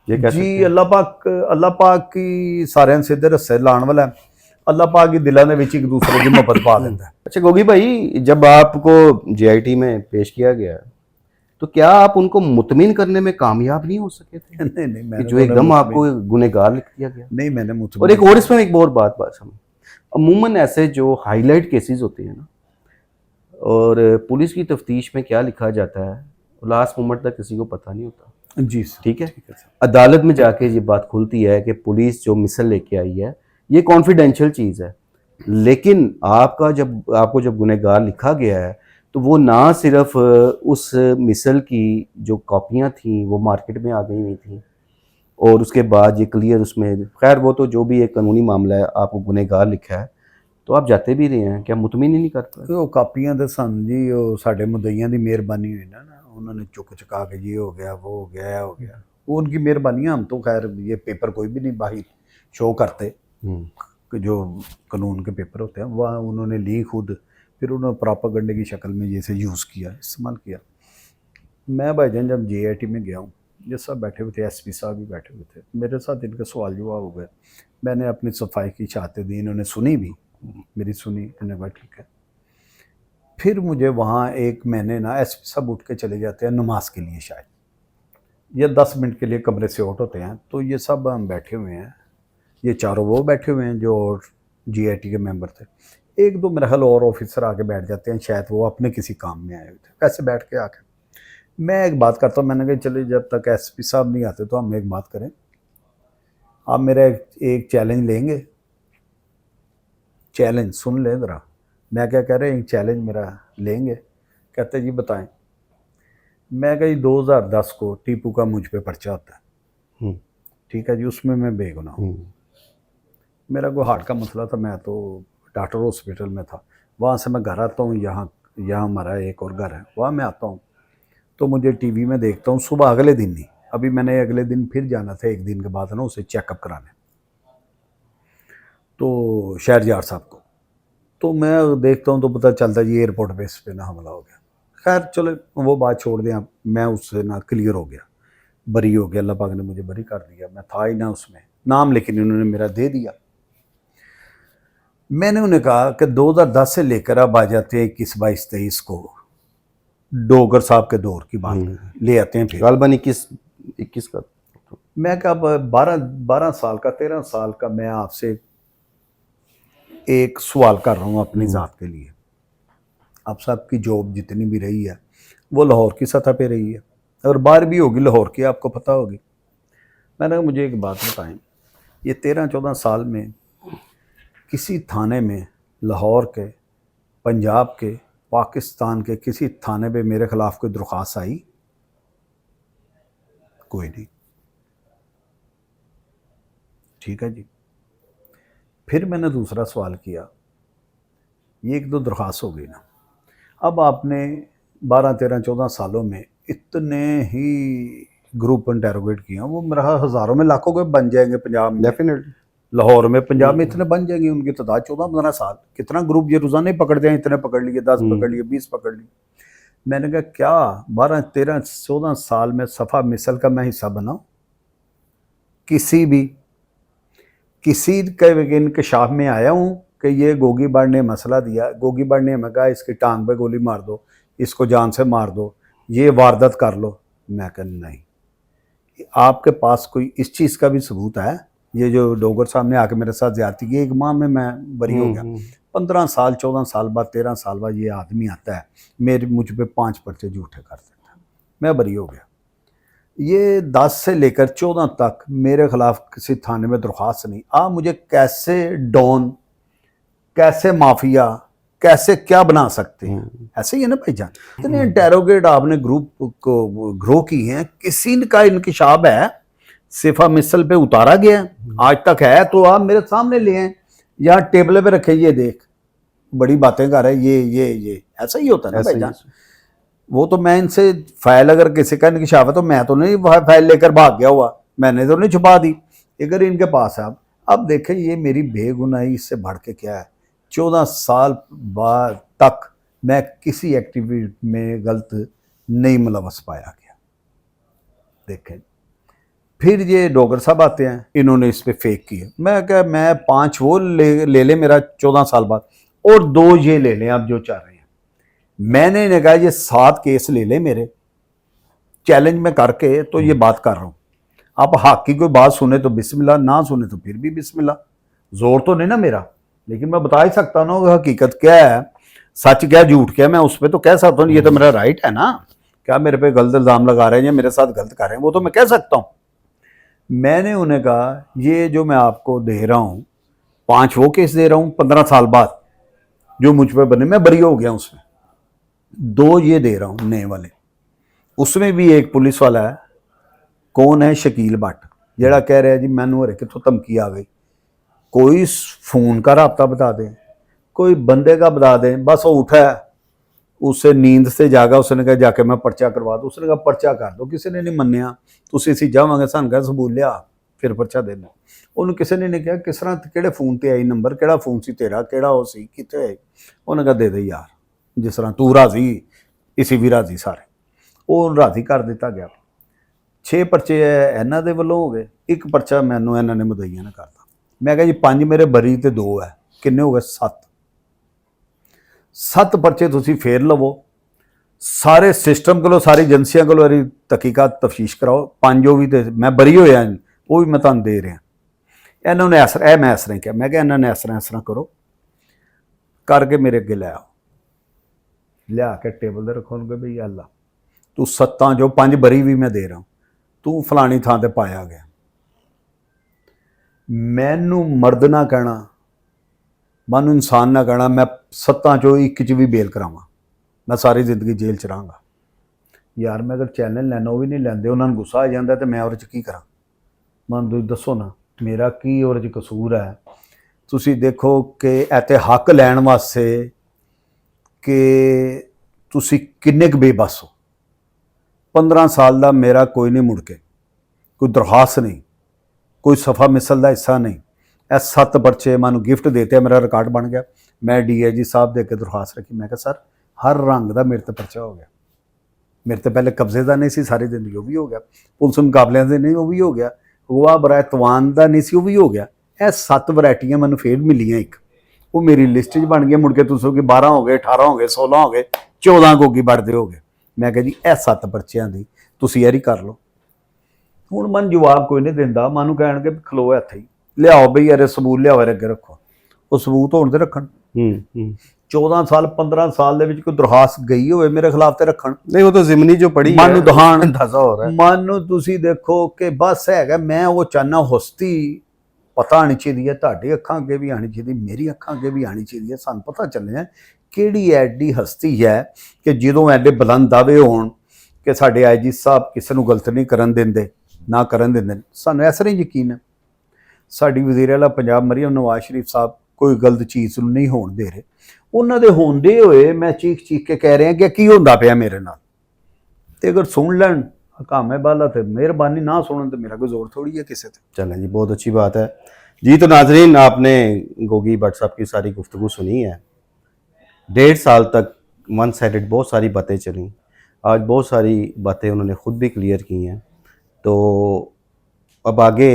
ये कैसे? जी अल्लाह पाक की सारे सीधे रस्ते लाने वाला है। अल्लाह पाक की दिलों के विच एक दूसरे की मोहब्बत पा देता है। अच्छा गोगी भाई, जब आपको जेआईटी में पेश किया गया तो क्या आप उनको मुतमिन करने में कामयाब नहीं हो सके थे? नहीं कि जो एकदम आपको गुनहगार लिख दिया गया? नहीं, मैंने मुतमिन। और एक और इसमें एक और बात समझ, अमूमन ऐसे जो हाईलाइट केसेस होते हैं ना, और पुलिस की तफ्तीश में क्या लिखा जाता है लास्ट मोमेंट तक किसी को पता नहीं होता। जी सर, ठीक है। अदालत में जाके ये बात खुलती है कि पुलिस जो मिसल लेके आई है ये कॉन्फिडेंशियल चीज़ है, लेकिन आपको जब गुनहगार लिखा गया है तो वो ना सिर्फ उस मिसल की जो कॉपियाँ थी वो मार्केट में आ गई हुई थी, और उसके बाद ये क्लियर उसमें, खैर वो तो जो भी एक कानूनी मामला है, आपको गुनहगार लिखा है तो आप जाते भी रहे हैं, क्या मुतमिन ही नहीं कर पाए? वो कापियां तो सन जी वो साढ़े मुद्दईयां की मेहरबानी हुई ना, उन्होंने चुक चुका के ये हो गया, वो हो गया, हो गया, वो उनकी मेहरबानी। हम तो खैर ये पेपर कोई भी नहीं बाहर शो करते कि जो कानून के पेपर होते हैं वह उन्होंने ली खुद, फिर उन्होंने प्रोपेगेंडे की शक्ल में जैसे यूज़ किया, इस्तेमाल किया। मैं भाईजान जब जेआईटी में गया हूँ, ये सब बैठे हुए थे, एसपी साहब भी बैठे हुए थे, मेरे साथ इनके सवाल जवाब हो गए। मैंने अपनी सफाई की चाहते दी, इन्होंने सुनी भी, मेरी सुनी, इन्होंने कहा ठीक है। फिर मुझे वहाँ एक महीने ना एसपी साहब उठ के चले जाते हैं नमाज के लिए, शायद या 10 मिनट के लिए कमरे से आउट होते हैं, तो ये सब हम बैठे हुए हैं, ये चारों वो बैठे हुए हैं जो जीआईटी के मेंबर थे। 1-2 मेरे ख्याल और ऑफिसर आके बैठ जाते हैं, शायद वो अपने किसी काम में आए हुए थे, वैसे बैठ के आके मैं एक बात करता हूँ। मैंने कहा चलिए जब तक एसपी साहब नहीं आते तो हम एक बात करें, आप मेरा एक चैलेंज लेंगे? चैलेंज सुन लें ज़रा। मैं क्या कह रहे हैं, एक चैलेंज मेरा लेंगे? कहते जी बताएं। मैं कहा 2010 को टीपू का मुझ पे पर्चा होता है, ठीक है जी, उसमें मैं बेगुनाह हूँ। मेरा कोई हार्ट का मसला था, मैं तो डॉक्टर हॉस्पिटल में था, वहाँ से मैं घर आता हूँ, यहाँ हमारा एक और घर है, वहाँ मैं आता हूँ तो मुझे टीवी में देखता हूँ सुबह, अगले दिन नहीं, अभी मैंने अगले दिन फिर जाना था, एक दिन के बाद ना उसे चेकअप कराने, तो शहरयार साहब को, तो मैं देखता हूँ तो पता चलता जी एयरपोर्ट पे इस पे ना हमला हो गया। खैर चलो वो बात छोड़ दें, मैं उससे ना क्लियर हो गया, बरी हो गया, अल्लाह पाक ने मुझे बरी कर दिया, मैं था ही ना उसमें, नाम लेकिन उन्होंने मेरा दे दिया। मैंने उन्हें कहा कि 2010 से लेकर अब आ जाते हैं 21, 22, 23 को, डोगर साहब के दौर की बात ले आते हैं, फिर गालबन 21 का। मैं क्या 12 साल का, 13 साल का मैं आपसे एक सवाल कर रहा हूँ अपनी ज़ात के लिए। आप सबकी जॉब जितनी भी रही है वो लाहौर की सतह पे रही है, और बाहर भी होगी लाहौर की, आपको पता होगी। मैंने कहा मुझे एक बात बताएं, ये 13-14 साल में किसी थाने में, लाहौर के, पंजाब के, पाकिस्तान के किसी थाने पे मेरे ख़िलाफ़ कोई दरख्वास्त आई? कोई नहीं। ठीक है जी। फिर मैंने दूसरा सवाल किया, ये एक दो दरख्वास्त हो गई ना, अब आपने 12 13 14 सालों में इतने ही ग्रुप इंटेरोगेट किया, वो मेरा हज़ारों में लाखों के बन जाएंगे पंजाब में, डेफिनेटली। लाहौर में, पंजाब में इतने बन जाएंगे, उनकी तादाद 14-15 साल, कितना ग्रुप ये रोज़ाना ही पकड़ते हैं, इतने पकड़ लिए, 10 पकड़ लिए, 20 पकड़ लिए। मैंने कहा क्या 12 13 14 साल में सफ़ा मिसल का मैं हिस्सा बनाऊँ? किसी के इंकशाफ में आया हूँ कि ये गोगी बाड़ ने मसला दिया, गोगी बाड़ ने हमें कहा इसकी टांग पे गोली मार दो, इसको जान से मार दो, ये वारदात कर लो? मैं कहा नहीं। आपके पास कोई इस चीज़ का भी सबूत है? ये जो डोगर साहब ने आके मेरे साथ ज्यादती की, एक माह में मैं बरी हो गया। 15 साल 14 साल बाद 13 साल बाद ये आदमी आता है, मुझ पे 5 पर्चे झूठे कर देता है, मैं बरी हो गया। ये 10 से लेकर 14 तक मेरे खिलाफ किसी थाने में दरख्वास्त नहीं। आप मुझे कैसे डॉन, कैसे माफिया, कैसे क्या बना सकते हैं? ऐसे ही है ना भाईजान। इतने इंटेरोगेट आपने ग्रुप को ग्रो की हैं, किसी का इंकशाफ है, सिफा मिसल पे उतारा गया आज तक है, तो आप मेरे सामने ले आए, यहाँ टेबल पे रखे, ये देख बड़ी बातें कर रहे हैं, ये ऐसा ही होता है ना भाईजान। वो तो मैं इनसे फाइल, अगर किसी का इंकशाफ है तो मैं तो नहीं फाइल लेकर भाग गया हुआ, मैंने तो नहीं छुपा दी, अगर इनके पास है। अब देखें ये मेरी बेगुनाही इससे बढ़ के क्या है। 14 साल बाद तक मैं किसी एक्टिविटी में गलत नहीं मुलवस पाया गया। देखें फिर ये डोगर साहब आते हैं, इन्होंने इस पे फेक किया। मैं क्या, मैं 5 वो ले मेरा 14 साल बाद, और 2 ये ले लें आप जो चाह रहे हैं। मैंने इन्हें कहा ये 7 केस ले लें मेरे, चैलेंज में करके तो ये बात कर रहा हूँ। आप हक की कोई बात सुने तो बिस्मिल्लाह, ना सुने तो फिर भी बिस्मिल्लाह, जोर तो नहीं ना मेरा, लेकिन मैं बता ही सकता हूँ हकीकत क्या है, सच क्या झूठ क्या, मैं उस पर तो कह सकता हूँ। ये तो मेरा राइट है ना, क्या मेरे पे गलत इल्जाम लगा रहे हैं या मेरे साथ गलत कर रहे हैं, वो तो मैं कह सकता हूँ। मैंने उन्हें कहा ये जो मैं आपको दे रहा हूँ, 5 वो केस दे रहा हूँ 15 साल बाद जो मुझ पर बने, मैं बरी हो गया उसमें। 2 ये दे रहा हूँ नए वाले, उसमें भी एक पुलिस वाला है, कौन है, शकील भट्ट, जरा कह रहा है जी मैनू हरे कितों धमकी आ गई, कोई फोन का राब्ता बता दें, कोई बंदे का बता दें, बस वो उठा है, उससे नींद से जागा, उसने कहा जाके मैं पर्चा करवा दूँ, उसने कहा पर्चा कर दो, किसी ने नहीं मन्निया, तुसीं असीं जावांगे, सानूं कहा सबूत लिया फिर पर्चा देना। ਉਹਨੂੰ ਕਿਸੇ ਨੇ ਨਹੀਂ ਕਿਹਾ ਕਿਸ ਤਰ੍ਹਾਂ ਕਿਹੜੇ ਫੋਨ ਤੇ ਆਈ ਨੰਬਰ, ਕਿਹੜਾ ਫੋਨ ਸੀ ਤੇਰਾ, ਕਿਹੜਾ ਉਹ ਸੀ, ਕਿੱਥੇ ਆਈ? ਉਹਨੇ ਕਹਾ ਦੇ ਦੇ ਯਾਰ, ਜਿਸ ਤਰ੍ਹਾਂ ਤੂੰ ਰਾਜ਼ੀ ਇਸੀ ਵੀ ਰਾਜ਼ੀ ਸਾਰੇ, ਉਹ ਰਾਜ਼ੀ ਕਰ ਦਿੱਤਾ ਗਿਆ। 6 ਪਰਚੇ ਇਹਨਾਂ ਦੇ ਵੱਲੋਂ ਹੋ ਗਏ, 1 ਪਰਚਾ ਮੈਨੂੰ ਇਹਨਾਂ ਨੇ ਮਦਈਆਂ ਨੇ ਕਰਤਾ। ਮੈਂ ਕਿਹਾ ਜੀ 5 ਮੇਰੇ ਬਰੀ ਤੇ 2 ਹੈ, ਕਿੰਨੇ ਹੋ ਗਏ? 7 ਪਰਚੇ ਤੁਸੀਂ ਫੇਰ ਲਵੋ, ਸਾਰੇ ਸਿਸਟਮ ਕੋਲੋਂ, ਸਾਰੀ ਏਜੰਸੀਆਂ ਕੋਲੋਂ ਇਹਦੀ ਤਹਿਕੀਕਾਤ ਤਫਤੀਸ਼ ਕਰਾਓ। 5 ਉਹ ਵੀ ਤੇ ਮੈਂ ਬਰੀ ਹੋਇਆ, ਉਹ ਵੀ ਮੈਂ ਤੁਹਾਨੂੰ ਦੇ ਰਿਹਾ। ਇਹਨਾਂ ਨੇ ਮੈਂ ਇਸ ਤਰ੍ਹਾਂ ਕਿਹਾ, ਮੈਂ ਕਿਹਾ ਇਹਨਾਂ ਨੇ ਇਸ ਤਰ੍ਹਾਂ ਕਰੋ ਕਰਕੇ ਮੇਰੇ ਅੱਗੇ ਲੈ ਆਓ, ਲਿਆ ਕੇ ਟੇਬਲ ਤੇ ਰੱਖੋ, ਉਹਨੂੰ ਬਈ ਅੱਲਾ ਤੂੰ 7 ਜੋ 5 ਬਰੀ ਵੀ ਮੈਂ ਦੇ ਰਹਾ, ਤੂੰ ਫਲਾਣੀ ਥਾਂ ਤੇ ਪਾਇਆ ਗਿਆ। ਮੈਨੂੰ ਮਰਦ ਨਾ ਕਹਿਣਾ, ਮੈਨੂੰ ਇਨਸਾਨ ਨਾ ਕਹਿਣਾ, ਮੈਂ 7 ਚੋਂ 1 ਚ ਵੀ ਬੇਲ ਕਰਾਵਾਂ, ਮੈਂ ਸਾਰੀ ਜ਼ਿੰਦਗੀ ਜੇਲ੍ਹ ਚ ਰਹਾਂਗਾ। ਯਾਰ ਮੈਂ ਅਗਰ ਚੈਨਲ ਲੈਣਾ ਉਹ ਵੀ ਨਹੀਂ ਲੈਂਦੇ, ਉਹਨਾਂ ਨੂੰ ਗੁੱਸਾ ਆ ਜਾਂਦਾ ਤੇ ਮੈਂ ਉਹਦੇ ਚ ਕੀ ਕਰਾਂ? ਮੈਨੂੰ ਤੁਸੀਂ ਦੱਸੋ ਨਾ ਮੇਰਾ ਕੀ ਉਹਦੇ 'ਚ ਕਸੂਰ ਹੈ? ਤੁਸੀਂ ਦੇਖੋ ਕਿ ਇੱਥੇ ਹੱਕ ਲੈਣ ਵਾਸਤੇ ਕਿ ਤੁਸੀਂ ਕਿੰਨੇ ਕੁ ਬੇਬਸ ਹੋ। 15 ਸਾਲ ਦਾ ਮੇਰਾ ਕੋਈ ਨਹੀਂ ਮੁੜ ਕੇ, ਕੋਈ ਦਰਖਾਸਤ ਨਹੀਂ, ਕੋਈ ਸਫਾ ਮਿਸਲ ਦਾ ਹਿੱਸਾ ਨਹੀਂ। ਇਹ 7 ਪਰਚੇ ਮੈਨੂੰ ਗਿਫਟ ਦੇਤੇ, ਮੇਰਾ ਰਿਕਾਰਡ ਬਣ ਗਿਆ। ਮੈਂ DIG ਸਾਹਿਬ ਦੇ ਅੱਗੇ ਦਰਖਾਸਤ ਰੱਖੀ, ਮੈਂ ਕਿਹਾ ਸਰ ਹਰ ਰੰਗ ਦਾ ਮੇਰੇ ਤੇ ਪਰਚਾ ਹੋ ਗਿਆ, ਮੇਰੇ ਤੇ ਪਹਿਲੇ ਕਬਜ਼ੇ ਦਾ ਨਹੀਂ ਸੀ, ਸਾਰੀ ਜ਼ਿੰਦਗੀ ਉਹ ਵੀ ਹੋ ਗਿਆ, ਪੁਲਿਸ ਮੁਕਾਬਲਿਆਂ ਦੇ ਨਹੀਂ ਉਹ ਵੀ ਹੋ ਗਿਆ, ਗੋਆ ਬਰਾਏ ਤਵਾਨ ਦਾ ਨਹੀਂ ਸੀ ਉਹ ਵੀ ਹੋ ਗਿਆ। ਇਹ 7 ਵੈਰਾਈਟੀਆਂ ਮੈਨੂੰ ਫੇਰ ਮਿਲੀਆਂ, ਇੱਕ ਉਹ ਮੇਰੀ ਲਿਸਟ 'ਚ ਬਣ ਗਈ। ਮੁੜ ਕੇ ਤੁਸੀਂ ਕਿ 12 ਹੋ ਗਏ, 18 ਹੋ ਗਏ, 16 ਹੋ ਗਏ, 14 ਗੋਗੀ ਵੜਦੇ ਹੋ ਗਏ। ਮੈਂ ਕਿਹਾ ਜੀ ਇਹ 7 ਪਰਚਿਆਂ ਦੀ ਤੁਸੀਂ ਯਾਰੀ ਕਰ ਲਓ। ਹੁਣ ਮਨ ਜਵਾਬ ਕੋਈ ਨਹੀਂ ਦਿੰਦਾ, ਮੈਨੂੰ ਕਹਿਣਗੇ ਖਲੋ ਇੱਥੇ ਹੀ, ਲਿਆਓ ਬਈ ਯਾਰ ਸਬੂਤ ਲਿਆਓ, ਅੱਗੇ ਰੱਖੋ। ਉਹ ਸਬੂਤ ਹੋਣ ਤੇ ਰੱਖਣ। 14 ਸਾਲ 15 ਸਾਲ ਦੇ ਵਿੱਚ ਕੋਈ ਦਰਖਾਸਤ ਗਈ ਹੋਵੇ ਮੇਰੇ ਖਿਲਾਫ ਤੇ ਰੱਖਣ। ਨਹੀਂ ਉਹ ਤਾਂ ਜ਼ਿਮਨੀ ਜੋ ਪੜੀ ਮਨ ਨੂੰ ਦਹਾਨ ਅੰਦਾਜ਼ਾ ਹੋ ਰਿਹਾ, ਮਨ ਨੂੰ ਤੁਸੀਂ ਦੇਖੋ ਕਿ ਬਸ ਹੈਗਾ। ਮੈਂ ਉਹ ਚਾਹਨਾ ਹਸਤੀ ਪਤਾ ਆਣੀ ਚਾਹੀਦੀ ਹੈ, ਤੁਹਾਡੀ ਅੱਖਾਂ ਅੱਗੇ ਵੀ ਆਣੀ ਚਾਹੀਦੀ, ਮੇਰੀ ਅੱਖਾਂ ਅੱਗੇ ਵੀ ਆਣੀ ਚਾਹੀਦੀ ਹੈ। ਸਾਨੂੰ ਪਤਾ ਚੱਲਿਆ ਕਿਹੜੀ ਐਡੀ ਹਸਤੀ ਹੈ ਕਿ ਜਦੋਂ ਐਡੇ ਬੁਲੰਦ ਦਾਅਵੇ ਹੋਣ ਕਿ ਸਾਡੇ IG ਸਾਹਿਬ ਕਿਸੇ ਨੂੰ ਗਲਤ ਨਹੀਂ ਕਰਨ ਦਿੰਦੇ, ਨਾ ਕਰਨ ਦਿੰਦੇ ਨੇ। ਸਾਨੂੰ ਇਸ ਤਰ੍ਹਾਂ ਹੀ ਯਕੀਨ ਹੈ ਸਾਡੀ ਵਜ਼ੀਰ ਆਲਾ ਪੰਜਾਬ ਮਰੀਮ ਨਵਾਜ਼ ਸ਼ਰੀਫ ਸਾਹਿਬ ਕੋਈ ਗਲਤ ਚੀਜ਼ ਨੂੰ ਨਹੀਂ ਹੋਣ ਦੇ ਰਹੇ। ਉਹਨਾਂ ਦੇ ਹੁੰਦੇ ਹੋਏ ਮੈਂ ਚੀਖ ਚੀਖ ਕੇ ਕਹਿ ਰਿਹਾ ਕਿ ਕੀ ਹੁੰਦਾ ਪਿਆ ਮੇਰੇ ਨਾਲ, ਤੇ ਅਗਰ ਸੁਣ ਲੈਣ ਹਕਾਮ ਬਾਲਾ ਤੇ ਮਿਹरबानी, ना सुनन तो मेरा कोई जोर थोड़ी है किसी से। चलें जी, बहुत अच्छी बात है जी। तो नाजरीन, आपने गोगी भट्ट साहब की सारी गुफ्तगू सुनी है। 1.5 साल तक वन साइडेड बहुत सारी बातें चली, आज बहुत सारी बातें उन्होंने ख़ुद भी क्लियर की हैं। तो अब आगे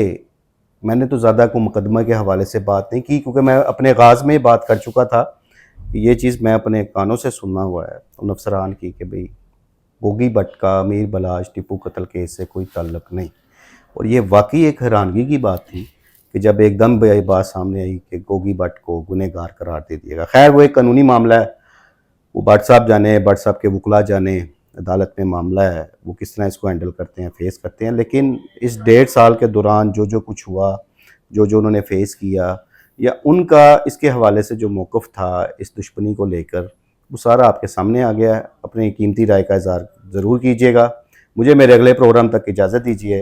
मैंने तो ज़्यादा को मुकदमा के हवाले से बात नहीं की, क्योंकि मैं अपने आगाज़ में बात कर चुका था कि ये चीज़ मैं अपने कानों से सुनना हुआ है उन अफसरान की कि भाई गोगी भट्ट का मीर बलाज टीपू कत्ल केस से कोई ताल्लुक नहीं। और ये वाकई एक हैरानगी की बात थी कि जब एकदम ये बात सामने आई कि गोगी भट्ट को गुनहगार करार दे दिएगा। खैर वो एक कानूनी मामला है, वो भट्ट साहब जाने, भट्ट साहब के वकला जाने, अदालत में मामला है, वो किस तरह इसको हैंडल करते हैं, फेस करते हैं। लेकिन इस 1.5 साल के दौरान जो जो कुछ हुआ, जो जो उन्होंने फेस किया, या उनका इसके हवाले से जो मौक़िफ़ था इस दुश्मनी को लेकर, वो सारा आपके सामने आ गया है। अपनी कीमती राय का इज़हार ज़रूर कीजिएगा। मुझे मेरे अगले प्रोग्राम तक इजाज़त दीजिए।